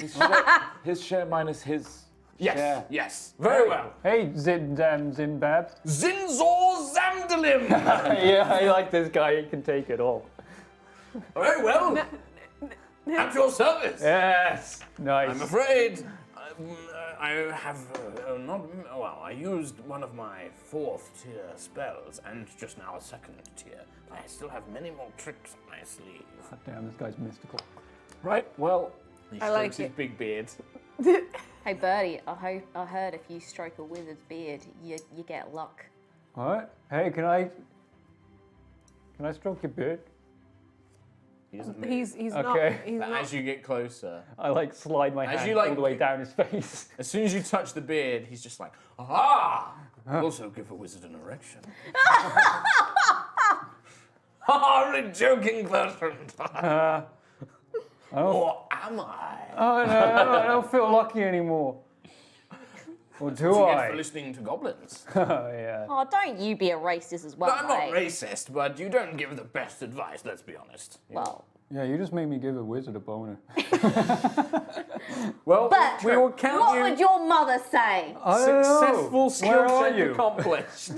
His share minus his Yes, share. yes. Very well. Hey, Zimbab. Zinzor Zamdalim. Yeah, I like this guy. He can take it all. Very well. At your service. Yes. Nice. I'm afraid I have not. Well, I used one of my 4th tier spells and just now a 2nd tier. I still have many more tricks up my sleeve. God damn, this guy's mystical. Right, well, He I like strokes his it. big beard. Hey, Birdie, I heard if you stroke a wizard's beard, you get luck. What? Hey, can I stroke your beard? He doesn't move. He's not. Okay. He's But not. as you get closer, I like slide my As hand you, like- all the way down his face. as soon as you touch the beard, he's just like, ah! Also give a wizard an erection. Only joking person. Or am I? Oh no, I don't feel lucky anymore. Or do You get I? for listening to goblins. Oh yeah. Oh, don't you be a racist as well, I'm not mate. racist, but you don't give the best advice, let's be honest. Well, Yeah, you just made me give a wizard a boner. Well, but we will count what you would your mother say? I don't know. successful skill Where are check you? accomplished.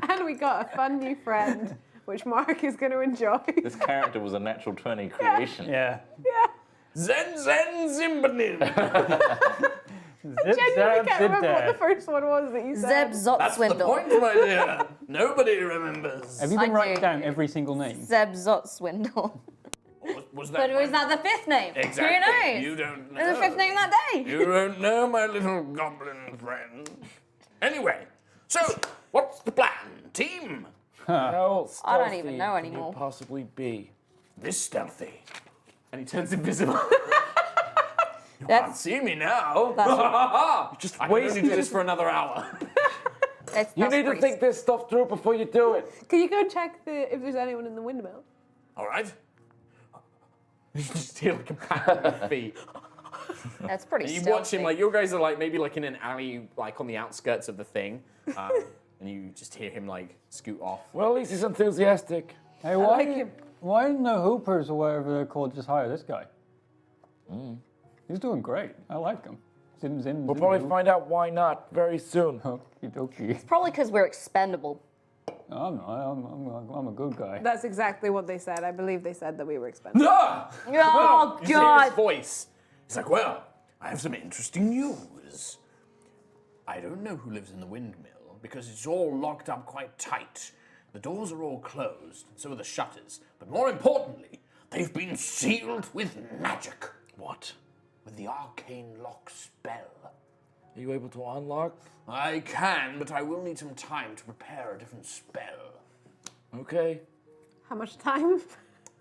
And we got a fun new friend, which Mark is going to enjoy. This character was a natural 20 creation. Yeah. Zen Zimbanin. Zip, Genuinely zap, can't zip, remember what the dab. first one was that you Zeb said. Zot That's the Swindle. point, my dear. Nobody remembers. Have you been I writing do. down every single name? Zeb Zot Swindle. Was But was that the 5th name? Exactly. Who knows? You don't know. It was the 5th name that day. You don't know, my little goblin friend. Anyway, so what's the plan, team? how I don't stealthy even know can you anymore. possibly be? This stealthy. And he turns invisible. You can't That's see me now. Just I can wait. only do this for another hour. You need to pretty- think this stuff through before you do it. Can you go check if there's anyone in the windmill? All right. You just hear like a pat on your feet. That's pretty And you stealthy. watch him, like, you guys are like maybe like in an alley, like on the outskirts of the thing. And you just hear him like scoot off. Well, at least he's enthusiastic. Hey, like him. why didn't the Hoopers or whatever they're called just hire this guy? He's doing great. I like him. Zim, zim, We'll zim, probably zoop. find out why not very soon. Okie dokie. Probably because we're expendable. I'm not. I'm a good guy. That's exactly what they said. I believe they said that we were expendable. Ah! Oh, You hear his God. voice. He's like, well, I have some interesting news. I don't know who lives in the windmill because it's all locked up quite tight. The doors are all closed, and so are the shutters. But more importantly, they've been sealed with magic. What? With the arcane lock spell. Are you able to unlock? I can, but I will need some time to prepare a different spell. Okay. How much time?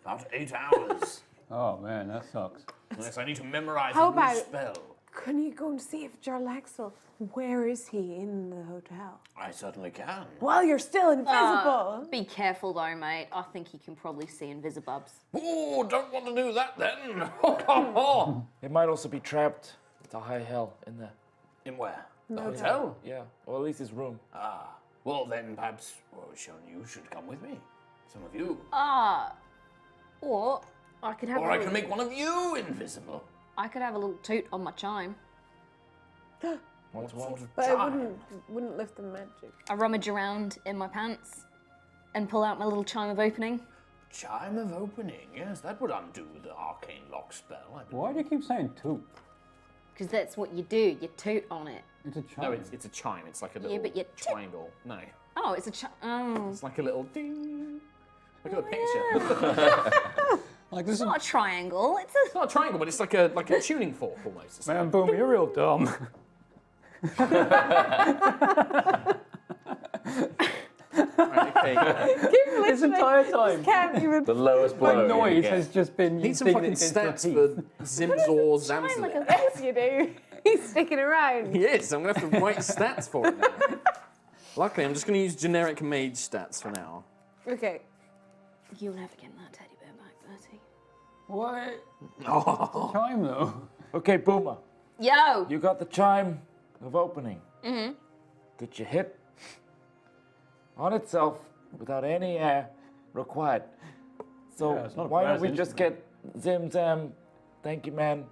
About 8 hours. Oh man, that sucks. Yes, I need to memorize How a new about- spell. Can you go and see if Jarlaxle, where is he in the hotel? I certainly can. Well, you're still invisible. Be careful though, mate. I think you can probably see Invisibubs. Oh, don't want to do that then. It might also be trapped to high hell in there. In where? The No hotel? Yeah, or at least his room. Ah, well then perhaps you should come with me. Some of you. Or I could have Or I can make one of you invisible. I could have a little toot on my chime. What's one? But it wouldn't lift the magic. I rummage around in my pants and pull out my little chime of opening. Chime of opening. Yes, that would undo the arcane lock spell. I believe. Why do you keep saying toot? Because that's what you do. You toot on it. It's a chime. No, it's a chime. It's like a little but you triangle. No, Oh, it's a chime. Oh. it's like a little ding. Look at the picture. Like this It's is. not a triangle. It's a. It's not a triangle, but it's like a tuning fork almost. It's Man, Boom, you're real dumb. right, okay. This entire time, Can't even. The lowest blow. my you noise get. has just been. Need some fucking stats for Zimzor Zamzalin. Yes, you do. He's sticking around. He is. I'm gonna have to write stats for it now. Luckily, I'm just gonna use generic mage stats for now. Okay. You'll never get that teddy bear back, Bertie. What? Oh. Chime though. Okay, Boomer, Yo! you got the chime of opening. Mm-hmm. That you hit on itself without any air required. So Yeah, it's not a why don't we present. just get Zim Zam, thank you, man,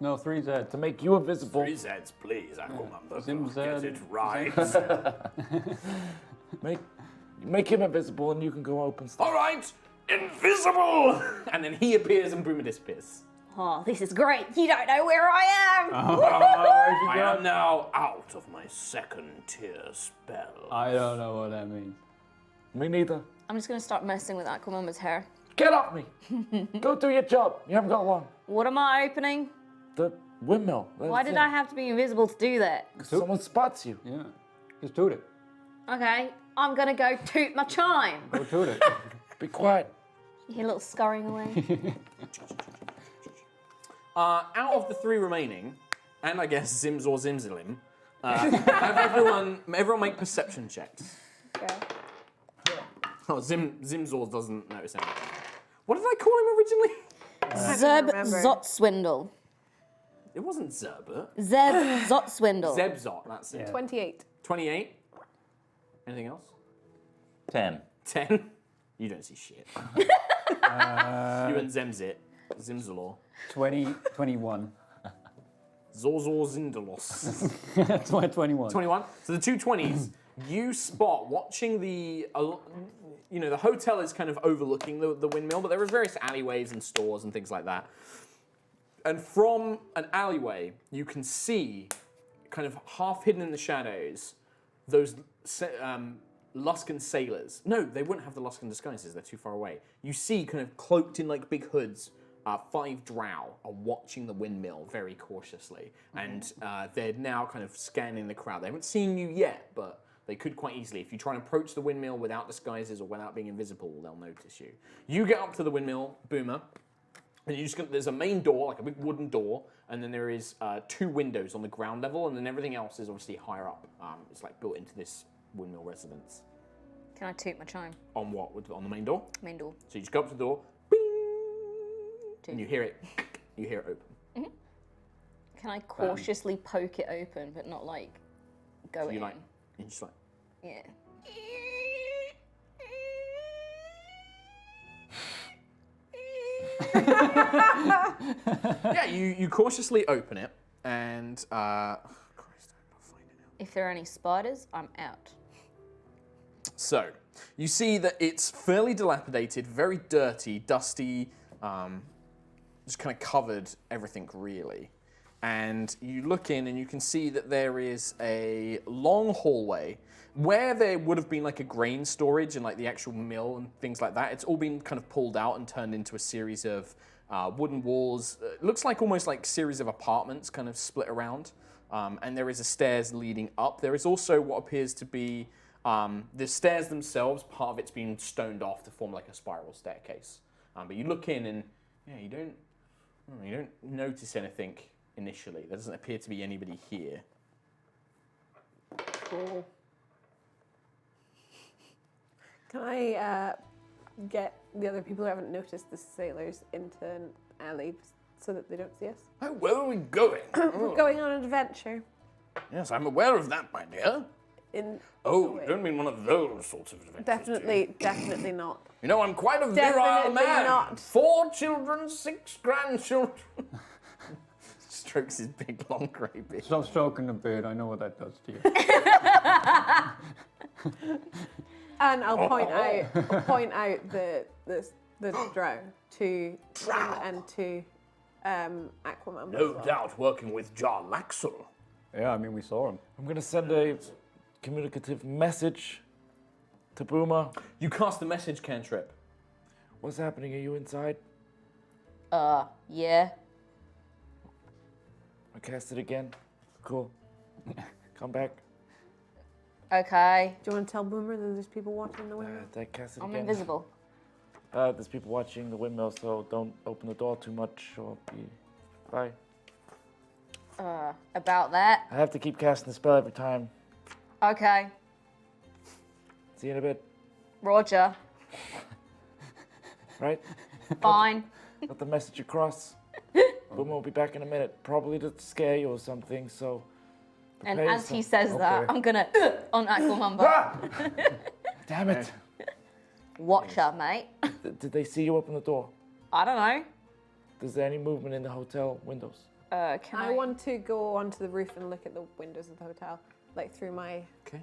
No, 3 Z. to make you invisible. 3 Zs, please, Aquamumber. Zim Get Zed. it right. Make him invisible, and you can go open stuff. All right, invisible. And then he appears and Boomer disappears. Oh, this is great. You don't know where I am. I am now out of my second tier spell. I don't know what that means. Me neither. I'm just going to start messing with Aquamumba's hair. Get off me! Go do your job. You haven't got long. What am I opening? The windmill. Why did I have to be invisible to do that? Someone spots you. Yeah. Just toot it. Okay, I'm going to go toot my chime. Go toot it. Be quiet. You hear a little scurrying away. Out of the 3 remaining, and I guess Zims or Zimzalim, have everyone make perception checks. Okay. Oh, Zimzor doesn't notice anything. What did I call him originally? Zeb remember. Zotswindle. It wasn't Zerbert. Zeb Zotswindle. Zebzot, that's it. 28. 28. Anything else? 10. 10. You don't see shit. You and Zemzit. Zimzalor. 21. Zorzor Zindalos. That's my 21. 21. So the two 20s, you spot watching the, the hotel is kind of overlooking the windmill, but there are various alleyways and stores and things like that. And from an alleyway, you can see, kind of half hidden in the shadows, those Luskan sailors. No, they wouldn't have the Luskan disguises. They're too far away. You see, kind of cloaked in like big hoods, 5 drow are watching the windmill very cautiously, and they're now kind of scanning the crowd. They haven't seen you yet, but they could quite easily. If you try and approach the windmill without disguises or without being invisible, they'll notice you. You get up to the windmill, Boomer, and there's a main door, like a big wooden door, and then there is 2 windows on the ground level, and then everything else is obviously higher up. It's like built into this windmill residence. Can I toot my chime? On what? On the main door? Main door. So you just go up to the door, bing, and you hear it open. Can I cautiously poke it open, but not like go in? You just like, Yeah. yeah, you cautiously open it, and Christ, I'm not finding it now. If there are any spiders, I'm out. So you see that it's fairly dilapidated, very dirty, dusty, just kind of covered everything really. And you look in and you can see that there is a long hallway where there would have been like a grain storage and like the actual mill and things like that. It's all been kind of pulled out and turned into a series of wooden walls. It looks like almost like a series of apartments kind of split around. And there is a stairs leading up. There is also what appears to be the stairs themselves. Part of it's been stoned off to form like a spiral staircase. But you look in and yeah, you don't notice anything initially. There doesn't appear to be anybody here. Cool. Can I get the other people who haven't noticed the sailors into an alley so that they don't see us. Oh, where are we going? We're going on an adventure. Yes, I'm aware of that, my dear. Oh, you don't mean one of those sorts of adventures. do you? Definitely not. You know, I'm quite a virile Definitely man. not. 4 children, 6 grandchildren. Strokes his big, long grey beard. Stop stroking the beard. I know what that does to you. And I'll point out the drow to him and to Aquaman. No as well. doubt working with Jar Laxel. Yeah, I mean, we saw him. I'm gonna send a communicative message to Boomer. You cast the message cantrip. What's happening? Are you inside? Yeah. I cast it again. Cool. Come back. Okay. Do you want to tell Boomer that there's people watching the window? I cast it I'm again. invisible. There's people watching the windmill, so don't open the door too much or be... Bye. About that. I have to keep casting the spell every time. Okay. See you in a bit. Roger. Right? Fine. Got the message across. Boomer will be back in a minute, probably to scare you or something, so... And prepare as he yourself. says that, Okay. I'm gonna on Aquaman. Ah! Damn it. Watcher, mate. Did they see you open the door? I don't know. Is there any movement in the hotel windows? Can I want to go onto the roof and look at the windows of the hotel, like through my. Okay.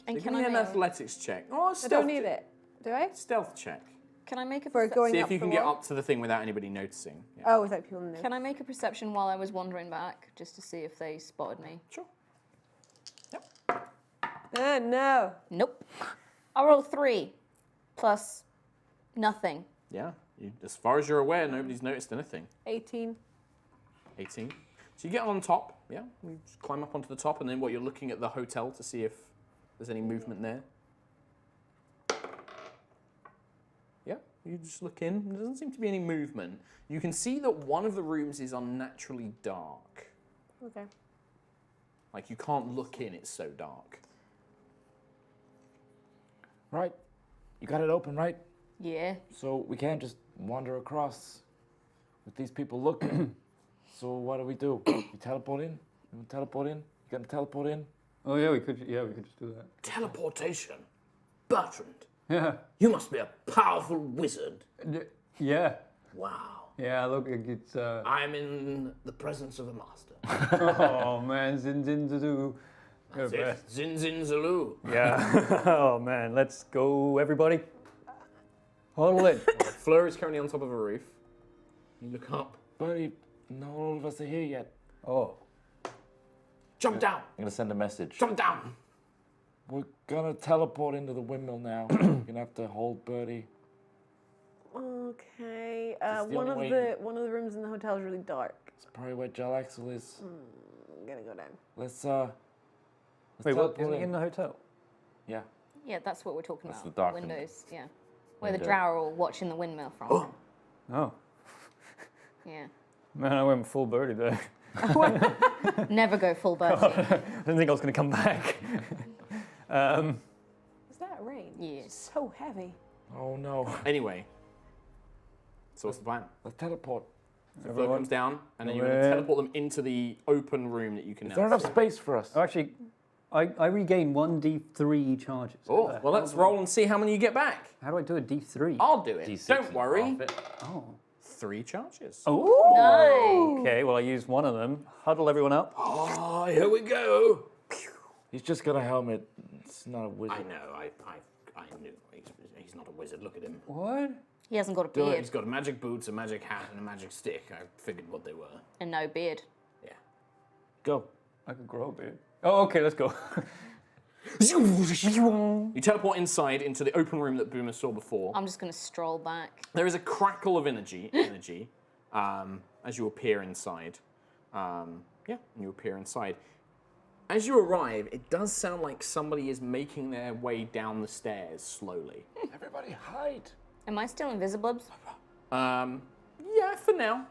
And Give can me I an make, athletics check. Oh, I stealth. don't need it, do I? Stealth check. can I make a For going See up if you the can get wall? up to the thing without anybody noticing. Yeah. Oh, without people know. Can I make a perception while I was wandering back, just to see if they spotted me? Sure. No. Nope. I roll 3 plus nothing. Yeah. As far as you're aware, nobody's noticed anything. 18. 18. So you get on top, yeah. You just climb up onto the top, and then what you're looking at the hotel to see if there's any movement there. Yeah, you just look in. There doesn't seem to be any movement. You can see that one of the rooms is unnaturally dark. Okay. Like you can't look in; it's so dark. Right. You got it open, right? Yeah. So we can't just wander across with these people looking. So what do? You teleport in? You teleport in? You gonna teleport in? Oh yeah, we could just do that. Teleportation. Bertrand, Yeah. you must be a powerful wizard. Yeah. Wow. Yeah. Look, it's. I'm in the presence of a master. Oh man, zin zin zazoo. That's it. Zin Zin Zaloo. Yeah. Oh man, let's go, everybody. Huddle it. Fleur is currently on top of a roof. You look up. Buddy, not all of us are here yet. Oh. Jump down. I'm gonna send a message. Jump down. We're gonna teleport into the windmill now. You're gonna have to hold Birdie. Okay. It's the One only of way- the rooms in the hotel is really dark. It's probably where Jalaxel is. I'm gonna go down. Let's Wait, what? teleport Isn't he in the hotel? Yeah. Yeah, that's what we're talking That's about. the darkened Windows, yeah. Where the window. drow are all watching the windmill from. Oh. Yeah. Man, I went full birdie there. Never go full Bertie. I didn't think I was going to come back. Is that rain? Yeah. It's so heavy. Oh no. Anyway. So what's the plan? Let's teleport. So Fleur comes down, and then you're going to Where? teleport them into the open room that you can Is now there enough see. space for us? Oh, actually, I regain 1d3 charges. Oh, well, let's roll and see how many you get back. How do I do a d3? I'll do it. D6 Don't and worry. half it. Oh. 3 charges. Oh. Nice. Okay, well, I used one of them. Huddle everyone up. Oh, here we go. He's just got a helmet. It's not a I wizard. know. I knew. He's not a wizard. Look at him. What? He hasn't got a beard. He's got magic boots, a magic hat, and a magic stick. I figured what they were. And no beard. Yeah. Go. I could grow a beard. Oh, okay, let's go. You teleport inside into the open room that Boomer saw before. I'm just going to stroll back. There is a crackle of energy as you appear inside. And you appear inside. As you arrive, it does sound like somebody is making their way down the stairs slowly. Everybody hide. Am I still invisible? Yeah, for now.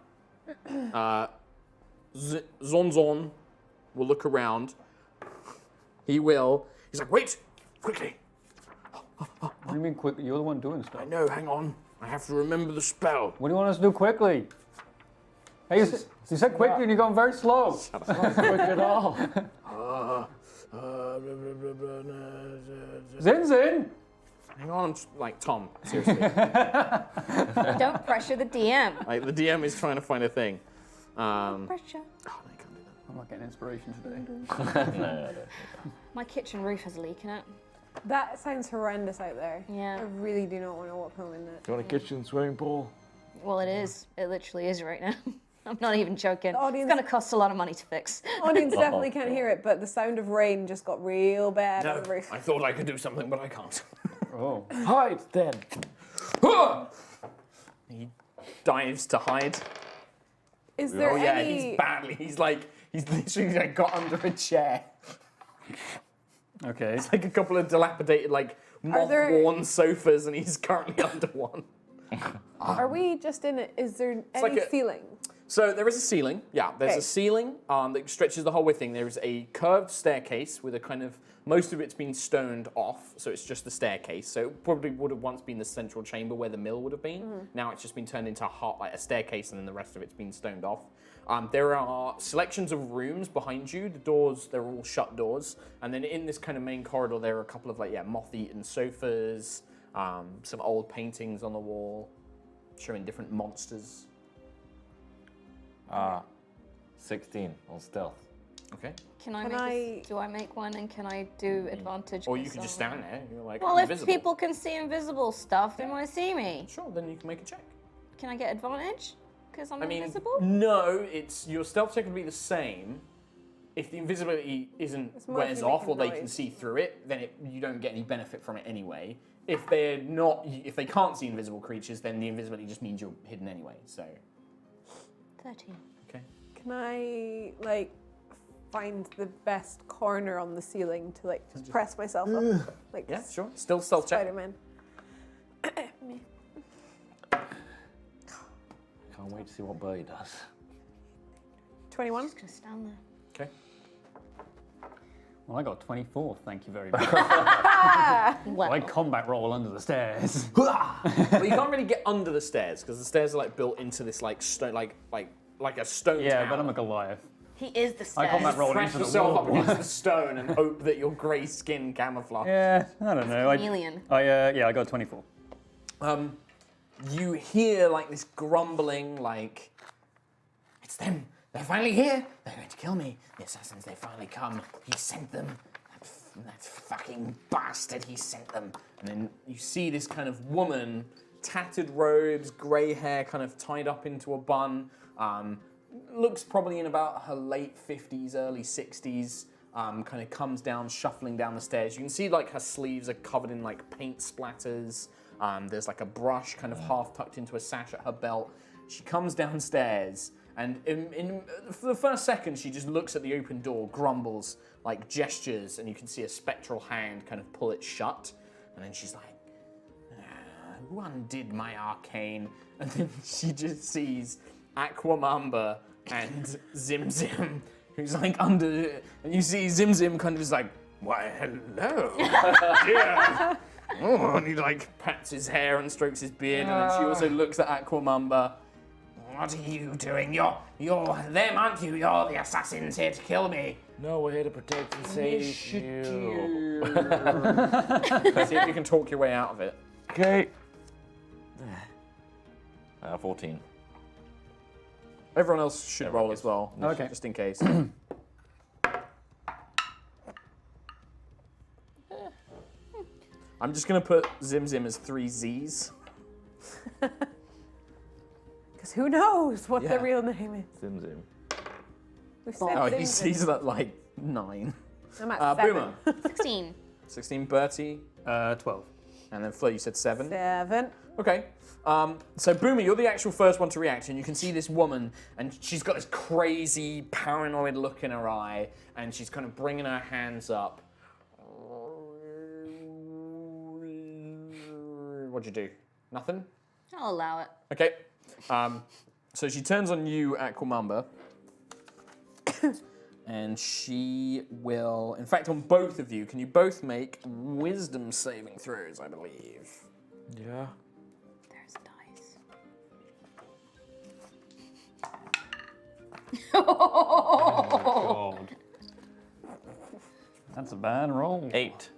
Zonzon will look around. He will. He's like, wait, quickly. What do you mean quickly? You're the one doing stuff. I know, hang on. I have to remember the spell. What do you want us to do quickly? Hey, you said quickly and you're going very slow. It's not quick at all. Zin. Hang on, I'm like, Tom, seriously. Don't pressure the DM. Like, the DM is trying to find a thing. Pressure. Oh, no, you can't do that. I'm not getting inspiration today. No. My kitchen roof has a leak in it. That sounds horrendous out there. Yeah. I really do not want to walk home in that. Do you want a kitchen swimming pool? Well, it is. It literally is right now. I'm not even joking. The audience- It's going to cost a lot of money to fix. Audience definitely can't hear it, but the sound of rain just got real bad on the roof. I thought I could do something, but I can't. Oh. Hide then. He dives to hide. Is there Oh yeah, any? he's badly. He's literally like got under a chair. Okay. Like a couple of dilapidated, like Are there- moth-worn sofas, and he's currently under one. Are we just in it? Is there any like a- ceiling? So there is a ceiling. Yeah, there's Okay. a ceiling that stretches the whole way thing. There is a curved staircase with a kind of, most of it's been stoned off, so it's just the staircase. So it probably would have once been the central chamber where the mill would have been. Now it's just been turned into like a staircase, and then the rest of it's been stoned off. There are selections of rooms behind you. The doors, they're all shut doors. And then in this kind of main corridor, there are a couple of moth-eaten sofas, some old paintings on the wall showing different monsters. 16 on stealth. Okay. Can I Can make? I- Do I make one? And can I do advantage? Or you could just stand there. You're like, Well, I'm if invisible. people can see invisible stuff, they want to see me. Sure, then you can make a check. Can I get advantage? Because I'm I mean, invisible. no, it's your stealth check would be the same. If the invisibility isn't It's more if wears you're off or making they can noise. see through it, then you don't get any benefit from it anyway. If they're not, if they can't see invisible creatures, then the invisibility just means you're hidden anyway. So, 13. okay. Can I find the best corner on the ceiling to just press myself up? Like Yeah, sure. Still stealth check. Spider-Man. Can't wait to see what Bertie does. 21. Just gonna stand there. Okay. Well, I got 24. Thank you very much. Well, I combat roll under the stairs. Well, you can't really get under the stairs because the stairs are built into this stone, like a stone. Yeah, tower. but I'm a Goliath. he is the I stairs. combat roll Press into the yourself wall. up against the stone and hope that your grey skin camouflage. Yeah, I don't know. Chameleon. I got 24. You hear this grumbling, it's them. They're finally here. They're going to kill me. The assassins, they finally come. He sent them. That fucking bastard, he sent them. And then you see this kind of woman, tattered robes, grey hair, kind of tied up into a bun. Looks probably in about her late 50s, early 60s. Kind of comes down, shuffling down the stairs. You can see her sleeves are covered in paint splatters. There's a brush kind of half tucked into a sash at her belt. She comes downstairs, and for the first second, she just looks at the open door, grumbles, gestures, and you can see a spectral hand kind of pull it shut. And then she's like, who undid my arcane? And then she just sees Aquamamba and Zim Zim, who's under, and you see Zim Zim kind of just why, hello. Yeah. Oh, and he pats his hair and strokes his beard, and then she also looks at Aquamamba. What are you doing? You're them, aren't you? You're the assassins here to kill me. No, we're here to protect and save you. See if you can talk your way out of it. Okay. 14. Everyone else should roll as well, Okay. just in case. I'm just gonna put Zim Zim as 3 Z's. Because who knows what Yeah. their real name is? Zim Zim. We said Oh, Zim he's Zim. at 9. I'm at 7. Boomer, 16. 16. Bertie, 12. and then Flo, you said 7. 7. Okay. So Boomer, you're the actual first one to react, and you can see this woman, and she's got this crazy, paranoid look in her eye, and she's kind of bringing her hands up. What'd you do? Nothing? I'll allow it. Okay. So she turns on you, Aquamamba. And she will, in fact, on both of you, can you both make wisdom saving throws, I believe? Yeah. There's dice. Oh, God. That's a bad roll. 8.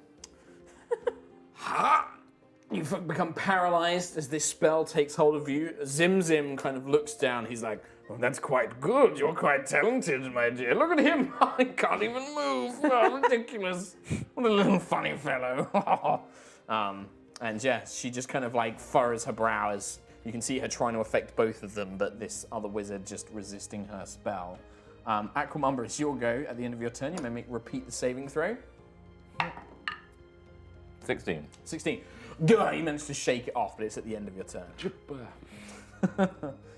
You become paralyzed as this spell takes hold of you. Zim Zim kind of looks down. He's like, "Oh, that's quite good. You're quite talented, my dear. Look at him. I can't even move. Oh, ridiculous. What a little funny fellow." And yeah, she just kind of like furrows her brow as you can see her trying to affect both of them, but this other wizard just resisting her spell. Aquamumba, it's your go. At the end of your turn, you may repeat the saving throw. 16. 16. Good, you managed to shake it off, but it's at the end of your turn.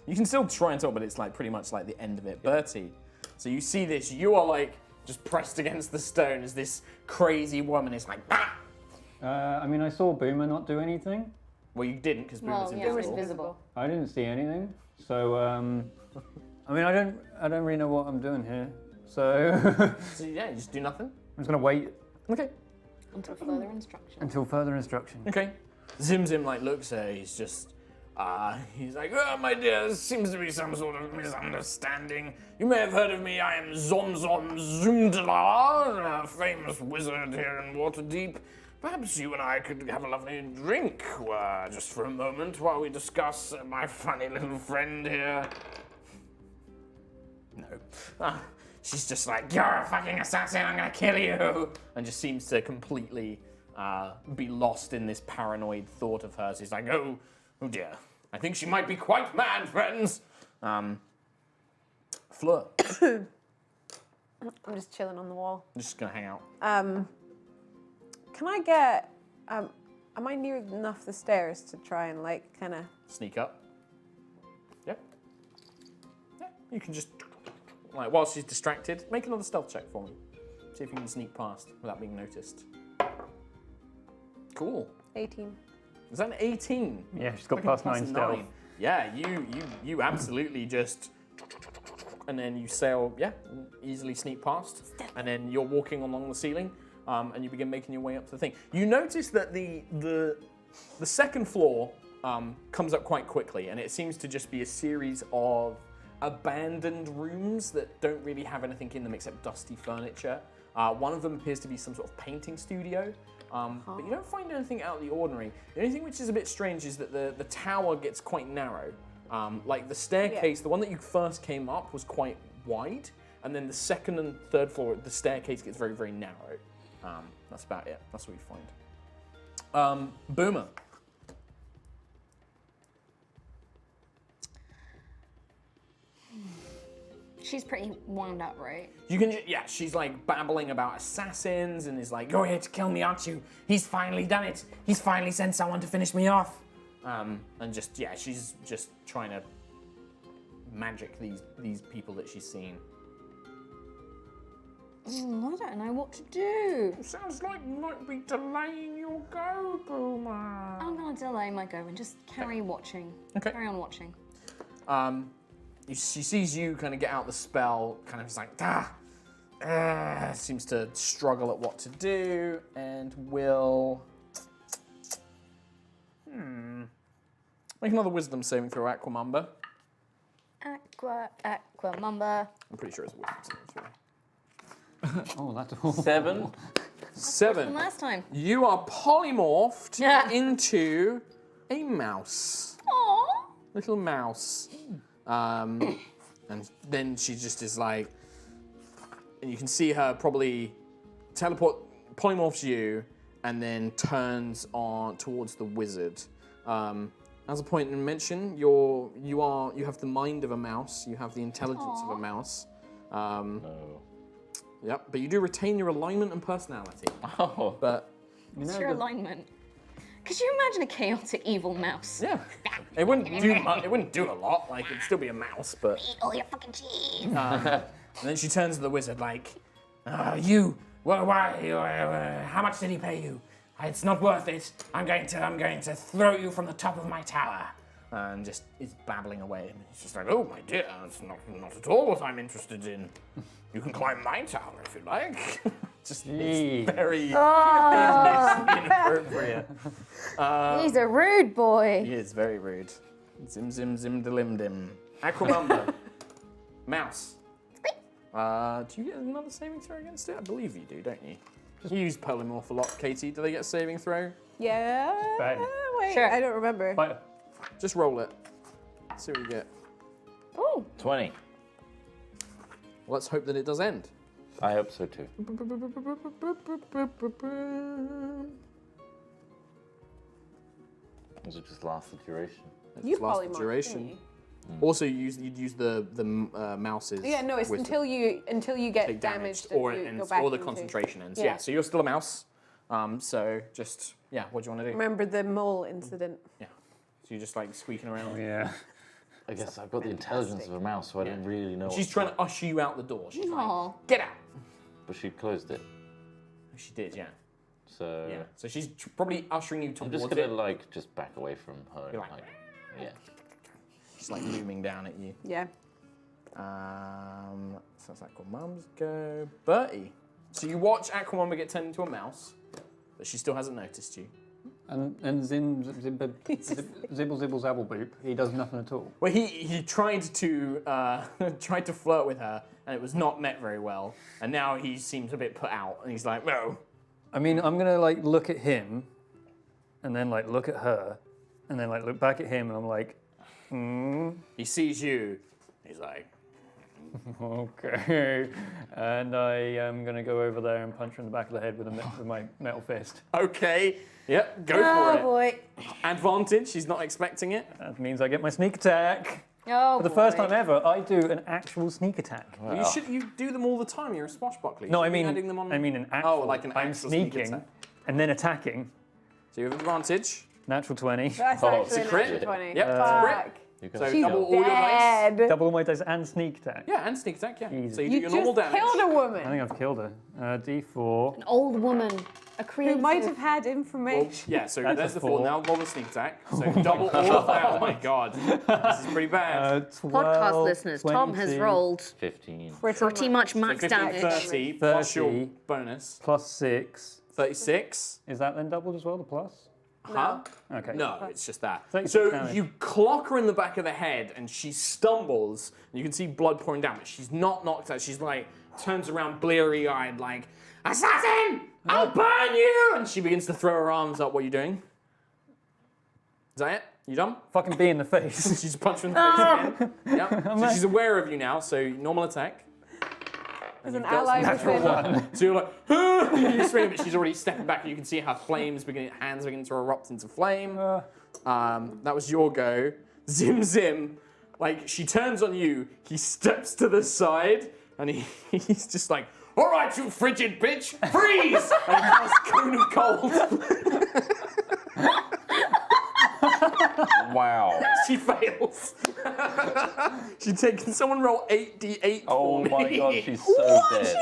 You can still try and talk, but it's like pretty much like the end of it. Bertie, so you see this, you are like just pressed against the stone as this crazy woman is like, ah! I mean, I saw Boomer not do anything. Well, you didn't because Boomer's Well, yeah, invisible. invisible. I didn't see anything. So, I mean, I don't really know what I'm doing here. So, So yeah, you just do nothing. I'm just gonna wait Okay. Until further instruction. until further instruction. Okay. Zim Zim like looks at her, he's like, "Oh, my dear, there seems to be some sort of misunderstanding. You may have heard of me. I am Zom Zumdala, a famous wizard here in Waterdeep. Perhaps you and I could have a lovely drink just for a moment while we discuss my funny little friend here." No. She's just like, "You're a fucking assassin, I'm gonna kill you!" And just seems to completely be lost in this paranoid thought of hers. He's like, oh dear. I think she might be quite mad, friends. Fleur. I'm just chilling on the wall. I'm just gonna hang out. Can I get? Am I near enough the stairs to try and like kind of? Sneak up. Yep. Yeah, you can just, like, while she's distracted, make another stealth check for me. See if you can sneak past without being noticed. Cool. 18. Is that an 18? Yeah, she's got Fucking +9 stealth. 9. Yeah, you absolutely just, and then you sail, easily sneak past, and then you're walking along the ceiling, and you begin making your way up to the thing. You notice that the second floor comes up quite quickly, and it seems to just be a series of abandoned rooms that don't really have anything in them except dusty furniture. One of them appears to be some sort of painting studio. But you don't find anything out of the ordinary. The only thing which is a bit strange is that the tower gets quite narrow. Like the staircase, the one that you first came up was quite wide, and then the second and third floor, the staircase gets very, very narrow. That's about it. That's what you find. Boomer. She's pretty wound up, right? You can, she's like babbling about assassins and is like, "You're here to kill me, aren't you? He's finally done it. He's finally sent someone to finish me off." And just, she's just trying to magic these people that she's seen. I don't know what to do. Sounds like you might be delaying your go, Boomer. I'm gonna delay my go and just carry watching. Okay. Carry on watching. She sees you kind of get out the spell, kind of just like, seems to struggle at what to do, and will make another wisdom saving throw, Aquamumba. Aquamumba. I'm pretty sure it's a wisdom saving throw. Oh, that's all. 7. 7. Last time. You are polymorphed into a mouse. Aww. Little mouse. And then she just is like, and you can see her probably polymorphs you, and then turns on towards the wizard. As a point in mention, you have the mind of a mouse, you have the intelligence of a mouse. No. Yep, but you do retain your alignment and personality. Oh. But What's your alignment? Could you imagine a chaotic evil mouse? yeah, it wouldn't do much. It wouldn't do a lot. Like it'd still be a mouse, but. Eat all your fucking cheese. And then she turns to the wizard like, "You, why? How much did he pay you? It's not worth it. I'm going to throw you from the top of my tower." And just is babbling away. And he's just like, "Oh my dear, that's not at all what I'm interested in. You can climb my tower if you like." Just it's very inappropriate. He's a rude boy. He is very rude. Zim zim zim dilim dim. Aquamumba. Mouse. Do you get another saving throw against it? I believe you do, don't you? You use polymorph a lot, Katie. Do they get a saving throw? Yeah. Bad. Wait, Sure. I don't remember. Fighter. Just roll it. See what you get. Ooh. 20. Let's hope that it does end. I hope so too. Does it just last the duration? You Last polymorph, duration. didn't you? Also, you'd use the mouses. Yeah, no, it's with until you get take damaged or and it you ends, go back or the into- concentration ends. Yeah. Yeah. So you're still a mouse. So just what do you want to do? Remember the mole incident? Yeah. So you're just like squeaking around. Yeah. I guess I've got the intelligence of a mouse, so I didn't really know. She's trying to usher you out the door. She's like, Aw. get out. But she closed it. She did, yeah. So Yeah. So she's probably ushering you I'm towards just gonna it. like just back away from her. You're like- yeah. She's like looming down at you. Yeah. So that's Aquamum's go. Bertie. So you watch Aquamumba get turned into a mouse, but she still hasn't noticed you. And Zibble Zibble Zabble Boop, he does nothing at all. Well, he tried to tried to flirt with her, and it was not met very well. And now he seems a bit put out, and he's like, no. I mean, I'm gonna like look at him, and then like look at her, and then like look back at him, and I'm like, He sees you. He's like, okay. And I am gonna go over there and punch her in the back of the head with my metal fist. okay, yep, go Oh for it. boy. Advantage. She's not expecting it. That means I get my sneak attack. Oh For the first time ever, I do an actual sneak attack. Well, you do them all the time. You're a swashbuckler. You No, I should be mean, adding them on. an actual. like an I'm actual sneak sneaking attack. and then attacking. So you have advantage. Natural 20. That's it's a actually a crit. natural 20. Yep, it's a crit. Fuck. You can So She's double all your dice. dead. Double my dice and sneak attack. Yeah, and sneak attack. Yeah. Jesus. So you do You your just normal damage. killed a I woman think I've killed her. D4. An old woman. A who creative. might have had Well, information. yeah, so That's there's a the 4. 4. Now roll the sneak attack. So double all of that. Oh my god. This is pretty bad. 12, Podcast listeners, Tom has 20, rolled 15. pretty much max 15, damage. 30 plus your 30. bonus. plus 6. 36. Is that then doubled as well, the plus? Huh? Okay. No, it's just that. 36 So damage. you clock her in the back of the head and she stumbles. And you can see blood pouring down, but she's not knocked out. She's like, turns around bleary-eyed like, assassin! I'll burn you! And she begins to throw her arms up. What are you doing? Is that it? You done? Fucking B in the face. She's punched her in the face again. Yep. So she's aware of you now, so normal attack. As an ally within. So you're like, you're screaming, but she's already stepping back, and you can see her hands beginning to erupt into flame. That was your go. Zim, like she turns on you, he steps to the side, and he's just like, all right, you frigid bitch, freeze! And he casts cone of cold. Wow. She fails. Can someone roll 8d8 Oh for my me? god, she's so dead.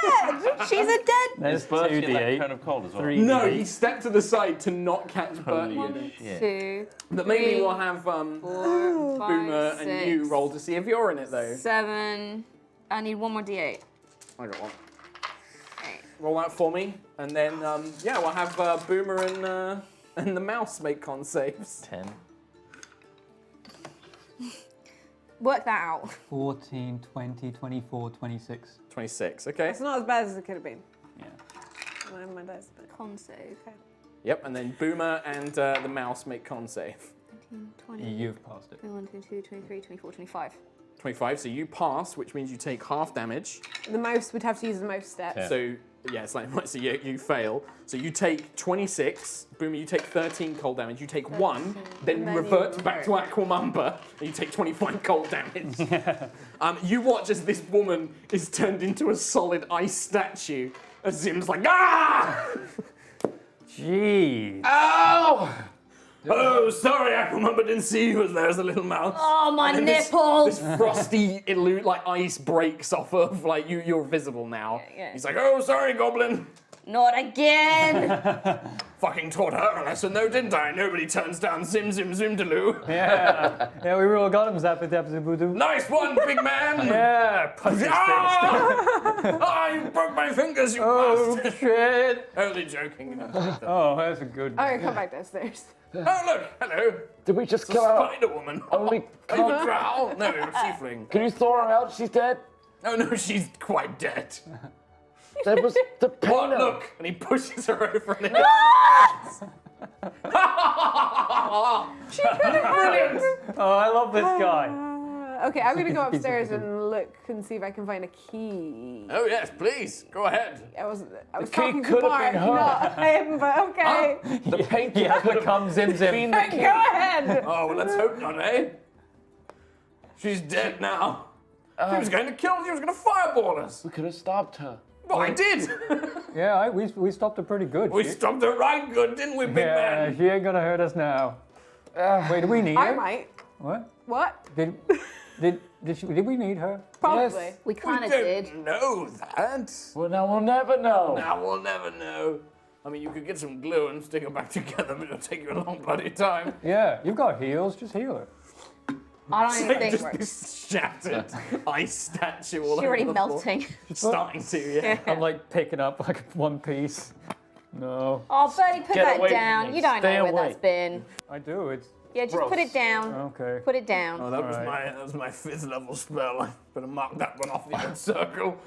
Dead. She's a dead. There's Is Bertie in that 2d8. cone of cold as well? 3d8. No, he stepped to the side to not catch Bertie. Holy shit. 2, But maybe Three. we'll have 4, 5, Boomer 6, and you roll to see if you're in it though. 7. I need one more d8. I got one. Eight. Roll that for me, and then we'll have Boomer and the mouse make con saves. 10. Work that out. 14, 20, 24, 26. 26. Okay. It's not as bad as it could have been. Yeah. My dice, but- Con save. Yep. And then Boomer and the mouse make con save. 20, You've passed it. 21, 22, 23, 24, 25. 25. So you pass, which means you take half damage. The mouse would have to use the mouse step. Yeah. So yeah, it's like so you fail. So you take 26. Boomer, you take 13 cold damage. You take 1, then And then revert you back to Aquamumba, and you take 25 cold damage. You watch as this woman is turned into a solid ice statue. As Zim's like, ah! Jeez. Ow! Oh, sorry, Aquamumba didn't see you as there was a little mouse. Oh, my And nipples! This frosty, like ice breaks off of, like you're visible now. Yeah. He's like, oh, sorry, Goblin. Not again! Fucking taught her a lesson though, didn't I? Nobody turns down Zim Daloo. Yeah. Yeah, we all got him, Zappa Zappa Zappa. Nice one, big man. Yeah, punch his face. Ah, you broke my fingers, you Oh, bastard. shit. Only joking. Oh, that's a good. Alright, come back downstairs. Oh, look, hello. Did we just kill her? Spider woman. Only Are you a drow? No, you're a tiefling. Can you throw her out? She's dead. Oh no, she's quite dead. That was the What? painter. Look! And he pushes her over and Brilliant! Oh, I love this guy. Okay, I'm gonna go He's a upstairs good- and look and see if I can find a key. Oh yes, please, go ahead. I was key talking to could have Mark, been her. not him, but okay. The painter He has could the have Zim Zim. been the key. Go ahead. Oh, well, let's hope not, eh? She's dead now. She was going to kill us, she was going to fireball us. We could have stopped her. Well, I did. Yeah, we stopped her pretty good. We stopped her right good, didn't we, big Yeah, man? she ain't gonna hurt us now. Wait, do we need I her? might. What? What? Did we need her? Probably. We kind of don't did. know that. Well, now we'll never know. Now we'll never know. I mean, you could get some glue and stick her back together, but it'll take you a long bloody time. Yeah, you've got heals. Just heal her. I don't even think Just we're... this shattered ice statue all She's over already the floor. melting. Starting to, yeah. I'm like picking up like one piece. No, Oh, Bertie, put Get that away from down. me. You don't Stay know where away. that's been. I do. It's Yeah, just put it down. okay. Put it down. Oh, that was Alright. my 5th level spell. I better mark that one off the old circle.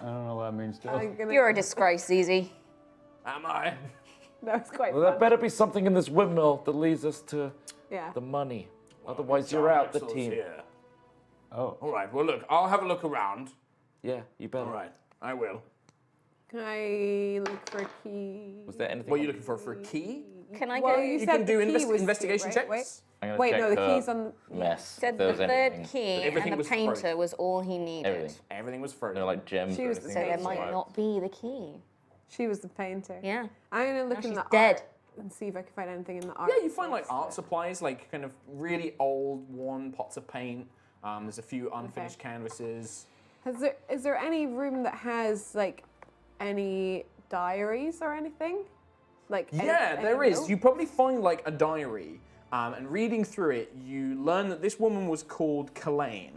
I don't know what that means still. I'm gonna, You're a disgrace, Easy. Am I? that was quite Well, fun. there better be something in this windmill that leads us to Yeah. the money. Otherwise, you're out, the Axel's team. Here. Oh, All right. Well, look, I'll have a look around. Yeah, you better. All right, I will. Can I look for a key? Was there anything? What are you looking for a key? Can I Well, go? you You said can do the key was investigation right? checks. Wait, I'm gonna wait check no, the her key's on. mess. Said if there the was third anything. key Everything and the was painter frozen. was all he needed. Everything. Everything was frozen. No, like gems. She or was the anything. So there Painter. might not be the key. She was the painter. Yeah. I'm gonna look Now in she's the dead. art and see if I can find anything in the art. Yeah, you find like art supplies, like kind of really old, worn pots of paint. There's a few unfinished canvases. Is there any room that has like any diaries or anything? Like Yeah, any there is. note? You probably find like a diary, and reading through it, you learn that this woman was called Kalain,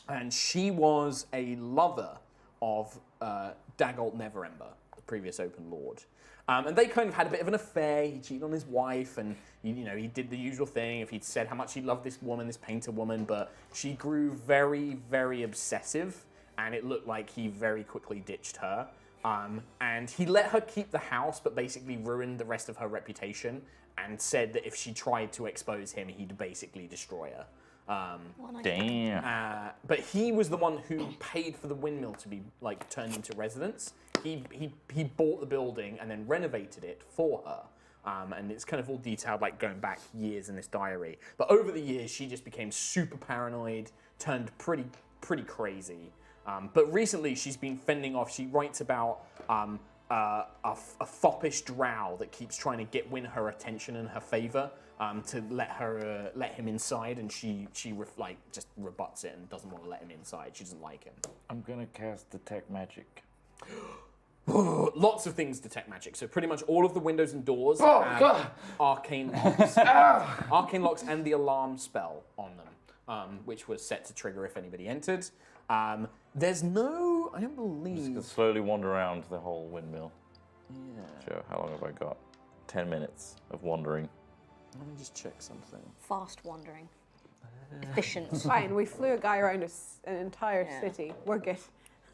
and she was a lover of Daggolt Neverember, the previous Open Lord. And they kind of had a bit of an affair. He cheated on his wife, and he did the usual thing. If he'd said how much he loved this woman, this painter woman, but she grew very, very obsessive, and it looked like he very quickly ditched her. And he let her keep the house, but basically ruined the rest of her reputation, and said that if she tried to expose him, he'd basically destroy her. Damn. But he was the one who paid for the windmill to be like turned into residence. He bought the building and then renovated it for her. And it's kind of all detailed, like going back years in this diary. But over the years, she just became super paranoid, turned pretty crazy. But recently, she's been fending off. She writes about a foppish drow that keeps trying to win her attention and her favor to let him inside, and she just rebuts it and doesn't want to let him inside. She doesn't like him. I'm gonna cast Detect Magic. Lots of things detect magic. So pretty much all of the windows and doors Oh, have God. arcane locks. Arcane locks and the alarm spell on them, which was set to trigger if anybody entered. There's no, I don't believe. Just slowly wander around the whole windmill. Yeah. Sure. How long have I got? 10 minutes of wandering. Let me just check something. Fast wandering. Efficient. Fine, we flew a guy around an entire Yeah. city. We're good.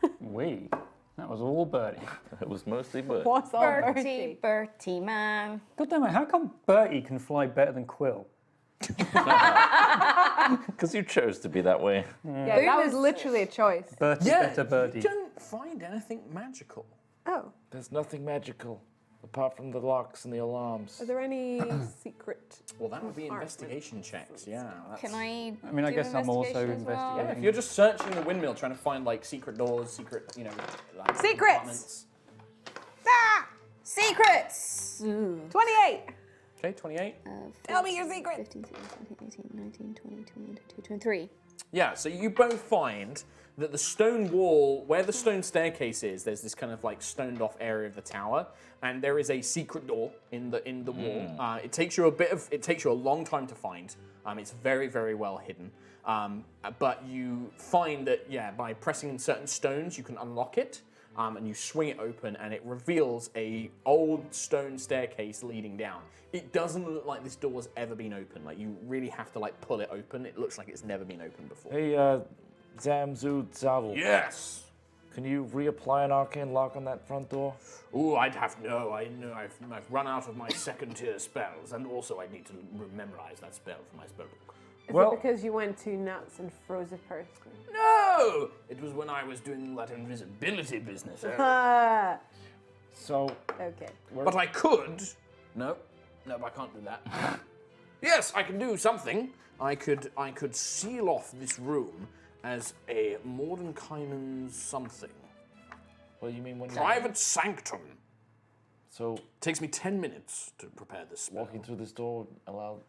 that was all Bertie. It was mostly bird. What's all Bertie, Bertie? Bertie, man. God damn it! How come Bertie can fly better than Quill? Because you chose to be that way. Yeah, that was literally a choice. Bertie better Birdie. You don't find anything magical. Oh, There's nothing magical apart from the locks and the alarms. are there any secret? Well, that would be compartments? investigation checks, yeah. Can I? I mean, I do guess I'm also investigation as well? Yeah, investigating. if you're just searching the windmill trying to find like secret doors, secret, like Secrets! compartments. Ah! Secrets! 28! Okay, 28. Tell me your secret! 15, 16, 17, 18, 19, 20, 21, 22, 23. Yeah, so you both find that the stone wall, where the stone staircase is, there's this kind of like stoned off area of the tower, and there is a secret door in the wall. It takes you a long time to find. It's very, very well hidden. But you find that by pressing certain stones you can unlock it, and you swing it open, and it reveals a old stone staircase leading down. It doesn't look like this door's ever been opened. Like you really have to like pull it open. It looks like it's never been opened before. Hey, Zamzu Zavel. Yes. Can you reapply an arcane lock on that front door? Oh, I'd have no. I know I've run out of my second tier spells, and also I need to memorize that spell for my spellbook. Is Well- it because you went too nuts and froze a person? No, it was when I was doing that invisibility business. Ah, So, okay. But I could. No, I can't do that. Yes, I can do something. I could seal off this room as a Mordenkainen something. what do you mean when you're Private sanctum. so Takes me 10 minutes to prepare this spell. walking through this door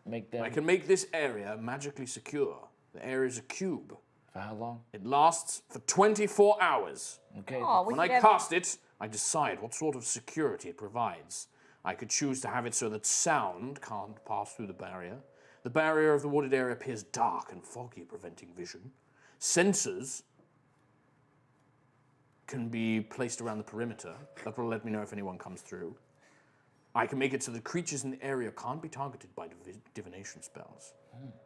make them I can make this area magically secure. The area is a cube. for how long? It lasts for 24 hours. Okay. Oh, we When could I have- cast it, I decide what sort of security it provides. I could choose to have it so that sound can't pass through the barrier. The barrier of the warded area appears dark and foggy, preventing vision. Sensors can be placed around the perimeter. That will let me know if anyone comes through. I can make it so that creatures in the area can't be targeted by divination spells.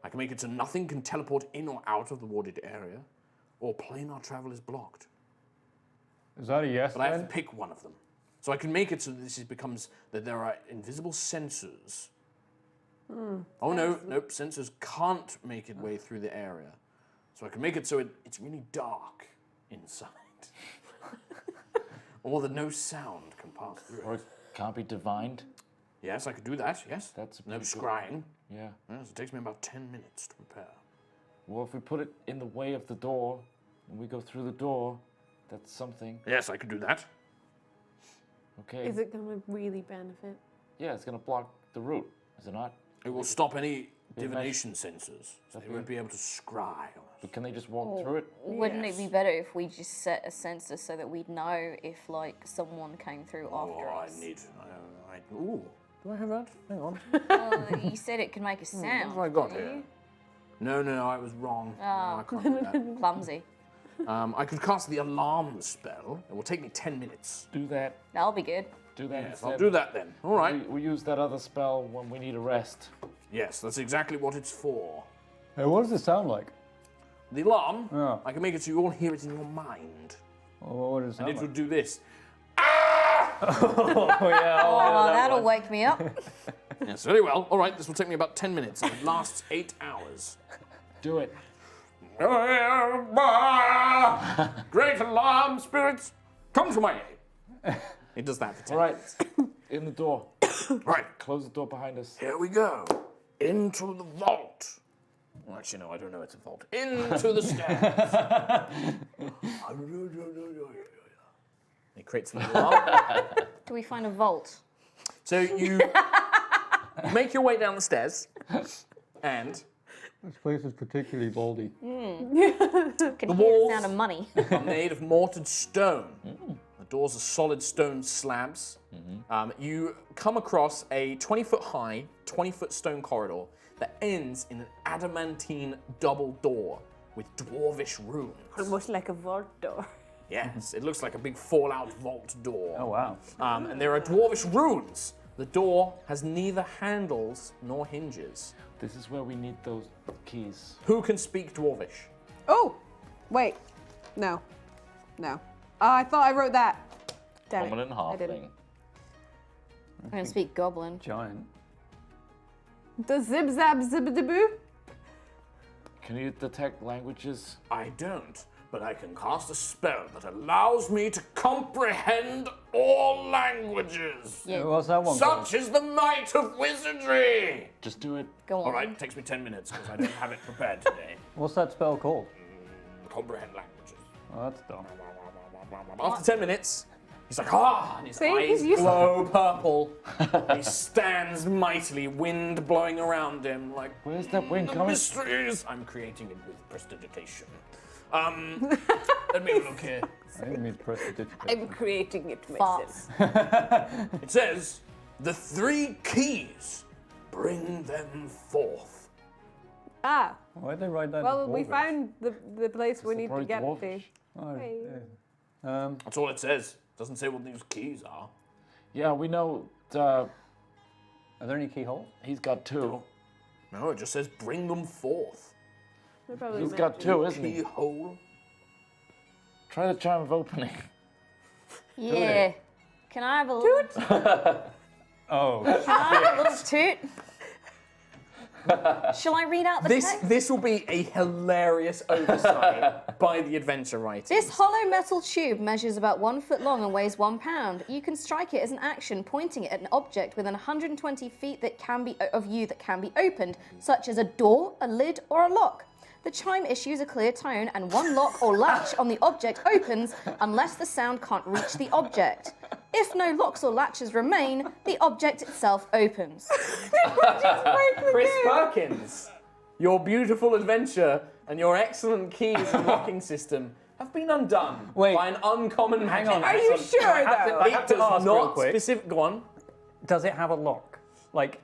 I can make it so nothing can teleport in or out of the warded area, or planar travel is blocked. Is that a yes But I have then? to pick one of them. So I can make it so that becomes that there are invisible sensors. Oh no, nope, sensors can't make it way through the area. So I can make it so it's really dark inside. Or that no sound can pass through Or it. it can't be divined? Yes, I could do that, yes. That's No pretty good. scrying. Yeah. Yes, it takes me about 10 minutes to prepare. Well, if we put it in the way of the door, and we go through the door, that's something. Yes, I could do that. Okay. Is it going to really benefit? Yeah, it's gonna block the route, is it not? It will stop any divination sensors. So they Okay. won't be able to scry on us. But can they just walk through it? Wouldn't Yes. it be better if we just set a sensor so that we'd know if like someone came through after Oh, us? Ooh. Do I have that? Hang on. You said it could make a sound. What have I got didn't here? No, I was wrong. No, I can't do that. you? Clumsy. I could cast the alarm spell. It will take me 10 minutes. Do that. That'll be good. Do that Yes, instead. I'll do that then. All right. We use that other spell when we need a rest. Yes, that's exactly what it's for. Hey, what does it sound like? The alarm, Yeah. I can make it so you all hear it in your mind. What does it And sound it like? will do this. Oh, yeah. Oh, that'll wake me up. Yes, very well. All right, this will take me about 10 minutes. And it lasts 8 hours. Do it. Great alarm, spirits, come to my aid. It does that for 10 All right. minutes. In the door. Right, Close the door behind us. here we go. Into the vault. Well, actually, no, I don't know it's a vault. Into the stairs. It creates an alarm. Do we find a vault? So you make your way down the stairs, and This place is particularly baldy. Can hear the walls- sound of money. are made of mortared stone. The doors are solid stone slabs. You come across a 20-foot high, 20-foot stone corridor that ends in an adamantine double door with dwarvish runes. Almost like a vault door. Yes, it looks like a big fallout vault door. Oh, wow. And there are dwarvish runes. The door has neither handles nor hinges. This is where we need those keys. Who can speak dwarvish? Oh, wait. No. I thought I wrote that. Damn Common and it. I didn't. halfling. I'm gonna speak goblin. Giant. The zib zab zibidaboo? Can you detect languages? I don't, but I can cast a spell that allows me to comprehend all languages. Yeah, What's that one called? Such is the might of wizardry! Just do it. go on. All right, takes me 10 minutes because I don't have it prepared today. What's that spell called? Comprehend languages. Oh, that's dumb. After 10 minutes, he's like, ah, and his See, eyes he's used- glow purple. He stands mightily, wind blowing around him like, Where's that wind the coming? mysteries. I'm creating it with prestidigitation. Let me look here. I think it means prestidigitation. I'm creating it myself. Farts. It says, the 3 keys, bring them forth. Ah, Why'd they write that well, in we Dwarvish? found the place we It's need to probably get Dwarvish. Oh, Hey. yeah. That's all it says. Doesn't say what these keys are. Yeah, we know Are there any keyholes? he's got 2. No, it just says bring them forth. They're probably He's meant got to. 2, isn't he? Keyhole. Try the charm of opening. Yeah. Can I have a little Oh. Can I have a little toot? Shall I read out the text? This will be a hilarious oversight by the adventure writers. This hollow metal tube measures about 1 foot long and weighs 1 pound. You can strike it as an action, pointing it at an object within 120 feet of you that can be opened, such as a door, a lid, or a lock. The chime issues a clear tone, and one lock or latch on the object opens unless the sound can't reach the object. If no locks or latches remain, the object itself opens. Chris Perkins, your beautiful adventure and your excellent keys and locking system have been undone Wait. by an uncommon magic. on. Are you sure, though? It does ask real not quick. specific. Go on. Does it have a lock? Like,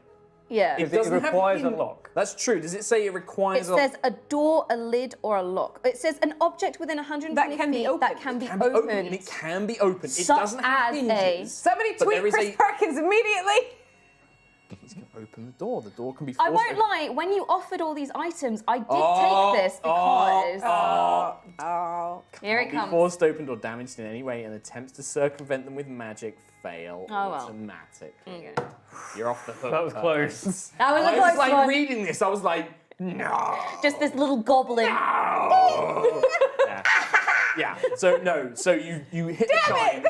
Yeah. It doesn't have requires to a be- lock. That's true. Does it say it It requires says a door, a lid, or a lock. It says an object within 120 That can be feet opened. that can be It can be open, and opened. it can be open. It Such doesn't have as a- hinges. Somebody but tweet there is Chris Perkins immediately. He's going to open the door. The door can be I forced won't open. lie, when you offered all these items, I did take this because... Oh. Here it Be comes. forced opened or damaged in any way, and attempts to circumvent them with magic fail Oh, well. automatically. Okay. You're off the hook. That was Perkins. close. That was a I was close like one. reading this. I was like, no. Just this little goblin. Yeah. So no. So you hit the chime,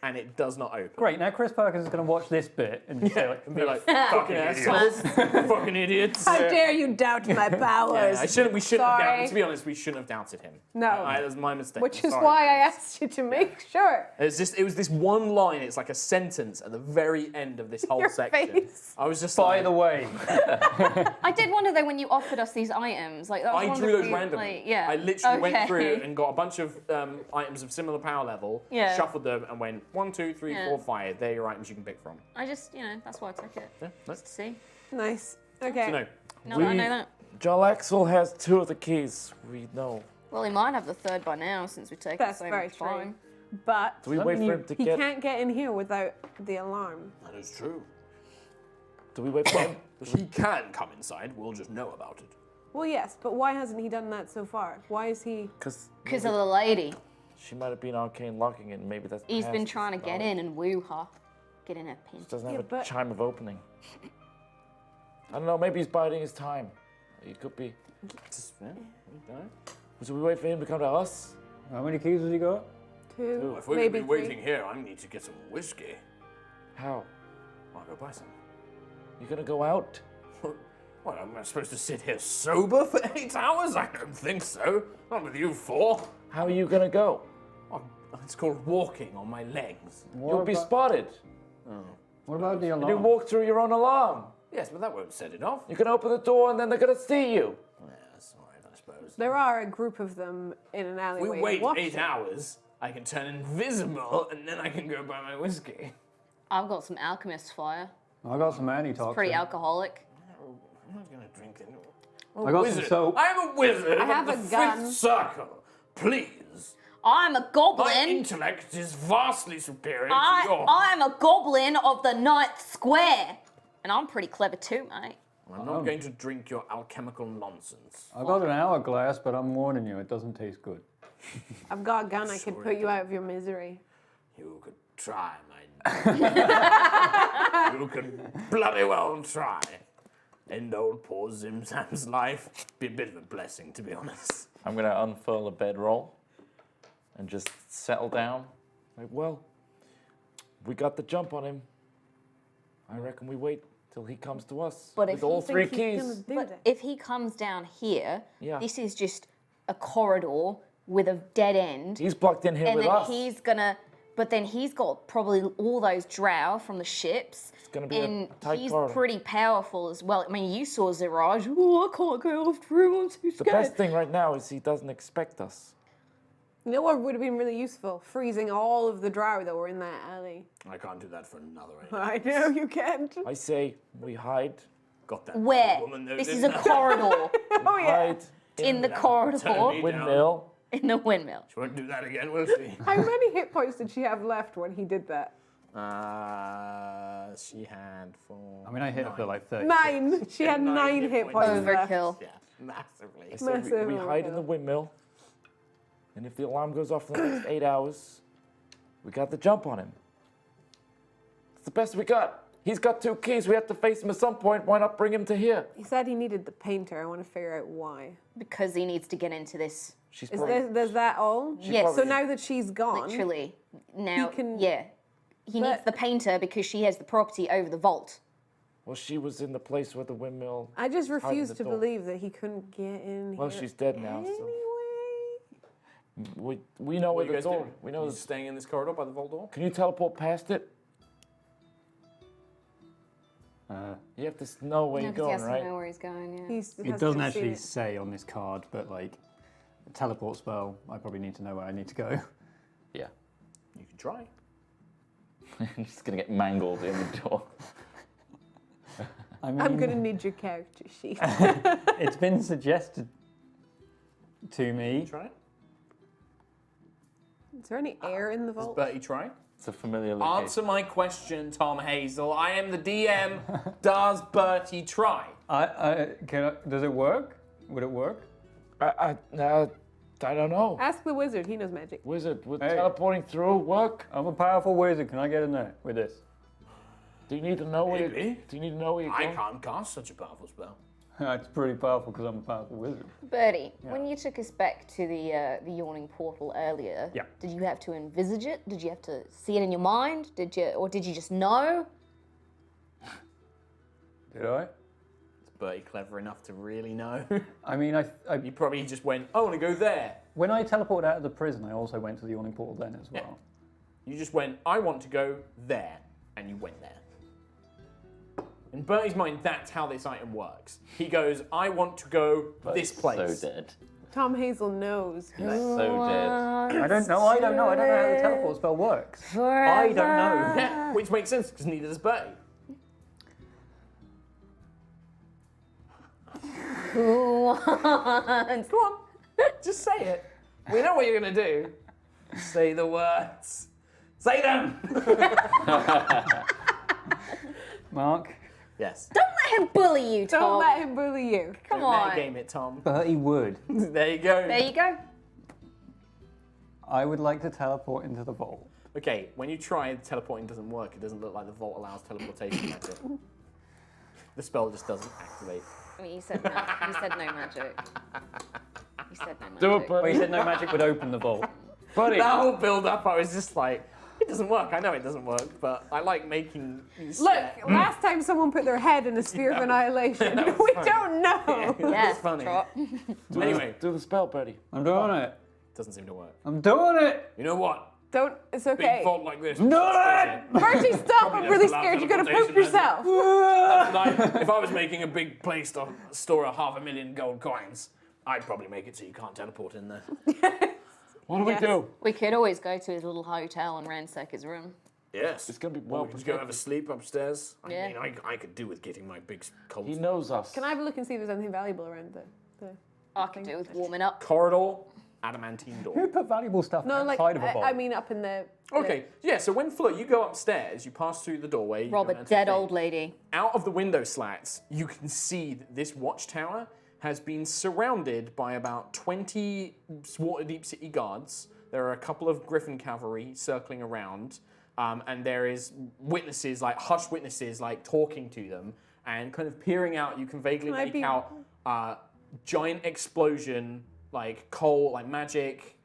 and it does not open. Great, now Chris Perkins is going to watch this bit and say, like, And be like, fucking assholes, fucking idiots. How dare you doubt my powers? Yeah, we shouldn't have Sorry. doubted, to be honest, we shouldn't have doubted him. No. That was my mistake. Which I'm is sorry. why I asked you to make sure. It was this one line, it's like a sentence at the very end of this whole Your section. face. I was just by like, the way, I did wonder though when you offered us these items, like that was I one of drew the those few, randomly. like, yeah. I literally went Okay. through and got a bunch of items of similar power level, Yeah. shuffled them, and went 1, 2, 3, Yeah. 4, 5. They're your items you can pick from. I just, that's why I took it. Yeah, nice. See? Nice. Okay. So no, Now that I know that. Jarl Axel has 2 of the keys. We know. Well, he might have the third by now since we've taken That's so very much true. time. But Do we wait for him to he get? can't get in here without the alarm. that is true. Do we wait for him? He can come inside, we'll just know about it. Well, yes, but why hasn't he done that so far? Why is he... Because Because of the lady. she might have been arcane locking it. And maybe that's. He's been past trying to his get knowledge. in and woo her. Get in her pin. Doesn't Yeah, have a but- chime of opening. I don't know. Maybe he's biding his time. He could be. Just, yeah, we don't know. So we wait for him to come to us? how many keys has he got? Two, If we're maybe gonna be three. waiting here, I need to get some whiskey. How? I'll go buy some. You gonna go out? What, am I supposed to sit here sober for 8 hours? I don't think so. Not with you 4. How are you gonna go? Oh, it's called walking on my legs. You'll be spotted. What about the You alarm? walk through your own alarm. Yes, but that won't set it off. You can open the door and then they're gonna see you. Yeah, that's alright, I suppose. There are a group of them in an If alleyway. we wait watching. 8 hours, I can turn invisible, and then I can go buy my whiskey. I've got some alchemist fire. I got some antitoxin. Pretty alcoholic. I'm not gonna drink it. I got some soap. I'm a wizard I have of the a gun. 5th circle. Please. I'm a My goblin. intellect is vastly superior to yours. I'm a goblin of the 9th square. And I'm pretty clever too, mate. I'm not going to drink your alchemical nonsense. I got an hourglass, but I'm warning you, it doesn't taste good. I've got a gun. I could Sorry. put you out of your misery. You could try, my. You could bloody well try. End old poor Zimzam's life. Be a bit of a blessing, to be honest. I'm gonna unfurl a bedroll and just settle down. Like, well, we got the jump on him. I reckon we wait till he comes to us But with if all you 3 Think he's keys. gonna do But that? if he comes down here, Yeah. this is just a corridor with a dead end. He's blocked in here And with then us. he's gonna, but then he's got probably all those drow from the ships. It's gonna be a and tight he's corridor. pretty powerful as well. I mean, you saw Ziraj. Oh, I can't go after him. I'm too The scared. best thing right now is he doesn't expect us. You know what would have been really useful? Freezing all of the drow that were in that alley. I can't do that for another 8 I know you can't. I say we hide. Got that Where? woman though, This is didn't a I? corridor Oh yeah. Hide in the Turn corridor me windmill. in the windmill. She won't do that again, will she? How many hit points did she have left when he did that? She had 4. I mean, I hit her for like 30. 9. She had 9 hit points left. Overkill. Yeah, massively. I say we Massive hide in the overkill. windmill. And if the alarm goes off in the next 8 hours, we got the jump on him. It's the best we got. He's got 2 keys. We have to face him at some point. Why not bring him to here? He said he needed the painter. I want to figure out why. Because he needs to get into this. She's Is probably, there's that all? Yes. So now that she's gone, Literally. Now, He can- he needs But- the painter because she has the property over the vault. well, she was in the place where the windmill. I just hiding refuse the to door. believe that he couldn't get in Well, here she's dead now, so anyway. we know What where are you the guys door. doing? We know. You staying in this corridor by the vault door? Can you teleport past it? You have to know where you're Because he going, has right? to know where he's going, yeah. He It doesn't actually say on this card, but like a teleport spell, I probably need to know where I need to go. Yeah. You can try. I'm just gonna get mangled in the door. I mean, I'm gonna need your character sheet. it's been suggested to me. Try it. Is there any air in the Does vault? Bertie try? It's a familiar location. Answer my question, Tom Hazell. I am the DM. Does Bertie try? Does it work? Would it work? I don't know. Ask the wizard. He knows magic. Wizard, would Hey. teleporting through work? I'm a powerful wizard. Can I get in there with this? Do you need to know where? Maybe. Do you need to know where you're I going? can't cast such a powerful spell. It's pretty powerful because I'm a powerful wizard. Bertie, when you took us back to the yawning portal earlier, Yeah. did you have to envisage it? Did you have to see it in your mind? Did you just know? Did I? Is Bertie clever enough to really know? I mean, You probably just went, I want to go there. when I teleported out of the prison, I also went to the yawning portal then as well. Yeah. You just went, I want to go there. And you went there. In Bertie's mind, that's how this item works. He goes, I want to go this place. So dead. Tom Hazell knows. So dead. I don't know. I don't know how the teleport spell works. I don't know. Yeah, which makes sense because neither does Bertie. Who wants? Go on, just say it. We know what you're gonna do. Say the words. Say them. Mark, Yes. Don't let him bully you, Tom. Don't let him bully you. Come Don't on. game it, Tom. Bertie would. There you go. There you go. I would like to teleport into the vault. Okay, when you try, teleporting doesn't work. It doesn't look like the vault allows teleportation magic. The spell just doesn't activate. I mean, you said no. You said no magic. You said no magic. Do it, Well, buddy. you said no magic would open the vault. Buddy. That whole build up, I was just like, it doesn't work. I know it doesn't work, but I like making you Look, sweat. last time someone put their head in a sphere of annihilation. We don't know. Yeah, It's funny. Trott. Anyway, Do the spell, buddy. I'm doing it. doesn't seem to work. I'm doing it. You know what? Don't. It's Big okay. vault like this. Bertie, stop! I'm really scared. You're gonna poop yourself. If I was making a big place to store 500,000 gold coins, I'd probably make it so you can't teleport in there. What do we do? We could always go to his little hotel and ransack his room. Yes. It's gonna be Well, well we could go have a sleep upstairs. Yeah. I mean, I could do with getting my big cold He knows us. Can I have a look and see if there's anything valuable around the I could do with warming up. corridor, adamantine Who door. put valuable stuff No, like outside of a vault? I mean up in the. Okay, yeah, so when you go upstairs, you pass through the doorway. you Rob go a down to dead the thing. old lady. Out of the window slats, you can see that this watchtower has been surrounded by about 20 Waterdeep City guards. There are a couple of Griffin cavalry circling around, and there is witnesses, like hushed witnesses, like talking to them, and kind of peering out. You can vaguely Can I make be- out giant explosion, like coal, like magic,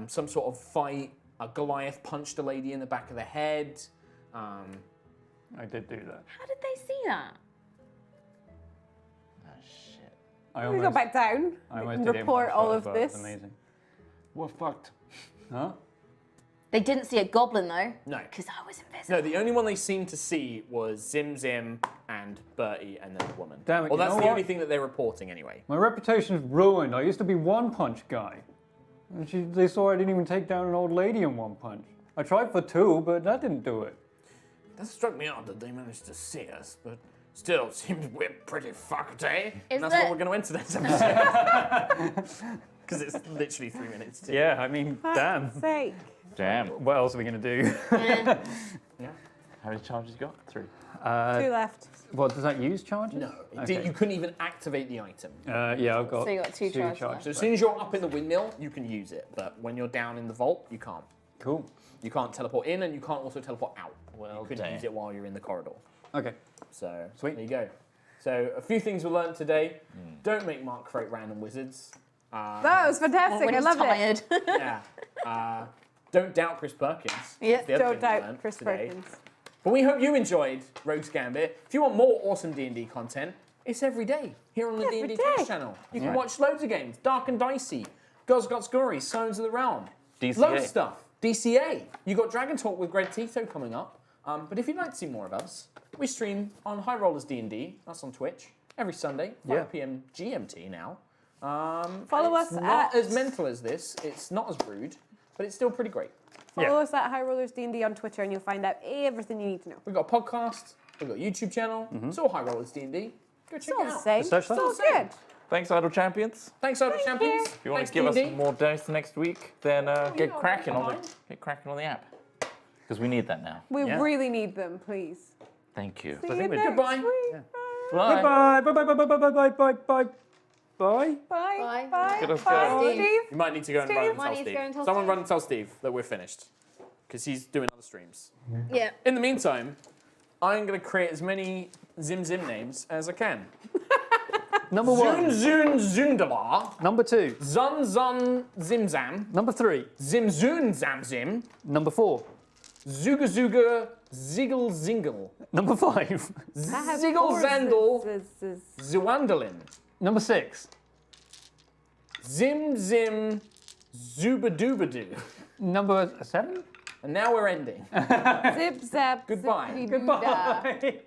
some sort of fight. A Goliath punched a lady in the back of the head. I did do that. How did they see that? I We go back down I and almost did it in report one all shot of as well. this. It's amazing. We're fucked. Huh? They didn't see a goblin though. No. Because I was invisible. No, the only one they seemed to see was Zim Zim and Bertie and then the woman. Damn it, Well, you that's know the what? only thing that they're reporting anyway. My reputation's ruined. I used to be one punch guy. And they saw I didn't even take down an old lady in one punch. I tried for two, but that didn't do it. That struck me odd that they managed to see us, but still, it seems we're pretty fucked, eh? Is And that's that- what we're going to end today's episode. Because it's literally 3 minutes to. Yeah, I mean, damn. Sake. Damn. What else are we going to do? Yeah. Yeah. How many charges you got? 3. 2 left. Well, does that use charges? No, Okay. you couldn't even activate the item. Yeah, I've got So you got 2 charges So left. as soon as you're up in the windmill, you can use it. But when you're down in the vault, you can't. Cool. You can't teleport in, and you can't also teleport out. Well, you couldn't damn. use it while you're in the corridor. Okay. So Sweet. there you go. So a few things we learned today. Don't make Mark create random wizards. That was fantastic. When I he's love it. tired. Yeah. Don't doubt Chris Perkins. Yeah. That's the other Don't thing we doubt learned Chris today. Perkins. But we hope you enjoyed Rogue's Gambit. If you want more awesome D&D content, it's every day here on the Every D&D day. Twitch channel. You can Yeah. watch loads of games. Dark and Dicey, Gods Got Scories, Stones of the Realm. DCA. Loads of stuff. DCA. You got Dragon Talk with Greg Tito coming up. But if you'd like to see more of us, we stream on High Rollers D&D. That's on Twitch every Sunday, 5 p.m. GMT now. Follow it's us not at- as mental as this. It's not as rude, but it's still pretty great. Follow us at High Rollers D&D on Twitter and you'll find out everything you need to know. We've got a podcast. We've got a YouTube channel. It's all High Rollers D&D. Go check It's all it the out. same. Search It's that. all It's all the good. Thanks, Idle Champions. Thanks, Idle Thank Champions. you. If you want Thanks, to give D&D. us more dice next week, then get know, cracking on that's the app. Because we need that now. We Yeah. really need them, please. Thank you. See think you we're- next Goodbye. week. Bye. Goodbye. Bye. Bye. Bye. Bye. Bye. Bye. Bye. Bye. Bye. Bye. Bye. Bye. Get us Bye, going. Steve. You might need to go and Steve? run and Might tell need to Steve. go and tell Someone Steve. run and tell Steve that we're finished. Because he's doing other streams. Yeah. In the meantime, I'm going to create as many Zim names as I can. Number Zun 1. Zun Zundala. Number 2. Zun Zun Zim Zam. Number 3. Zim Zun Zam Zim. Number 4. Zuga Zuga Ziggle Zingle. Number 5. I have Ziggle 4 Zandle zzz. Zuandalin. Number 6. Zim Zim Zubadoobadoo. Number 7. And now we're ending. Zip zap. Goodbye. zippity-doo-dah. Goodbye.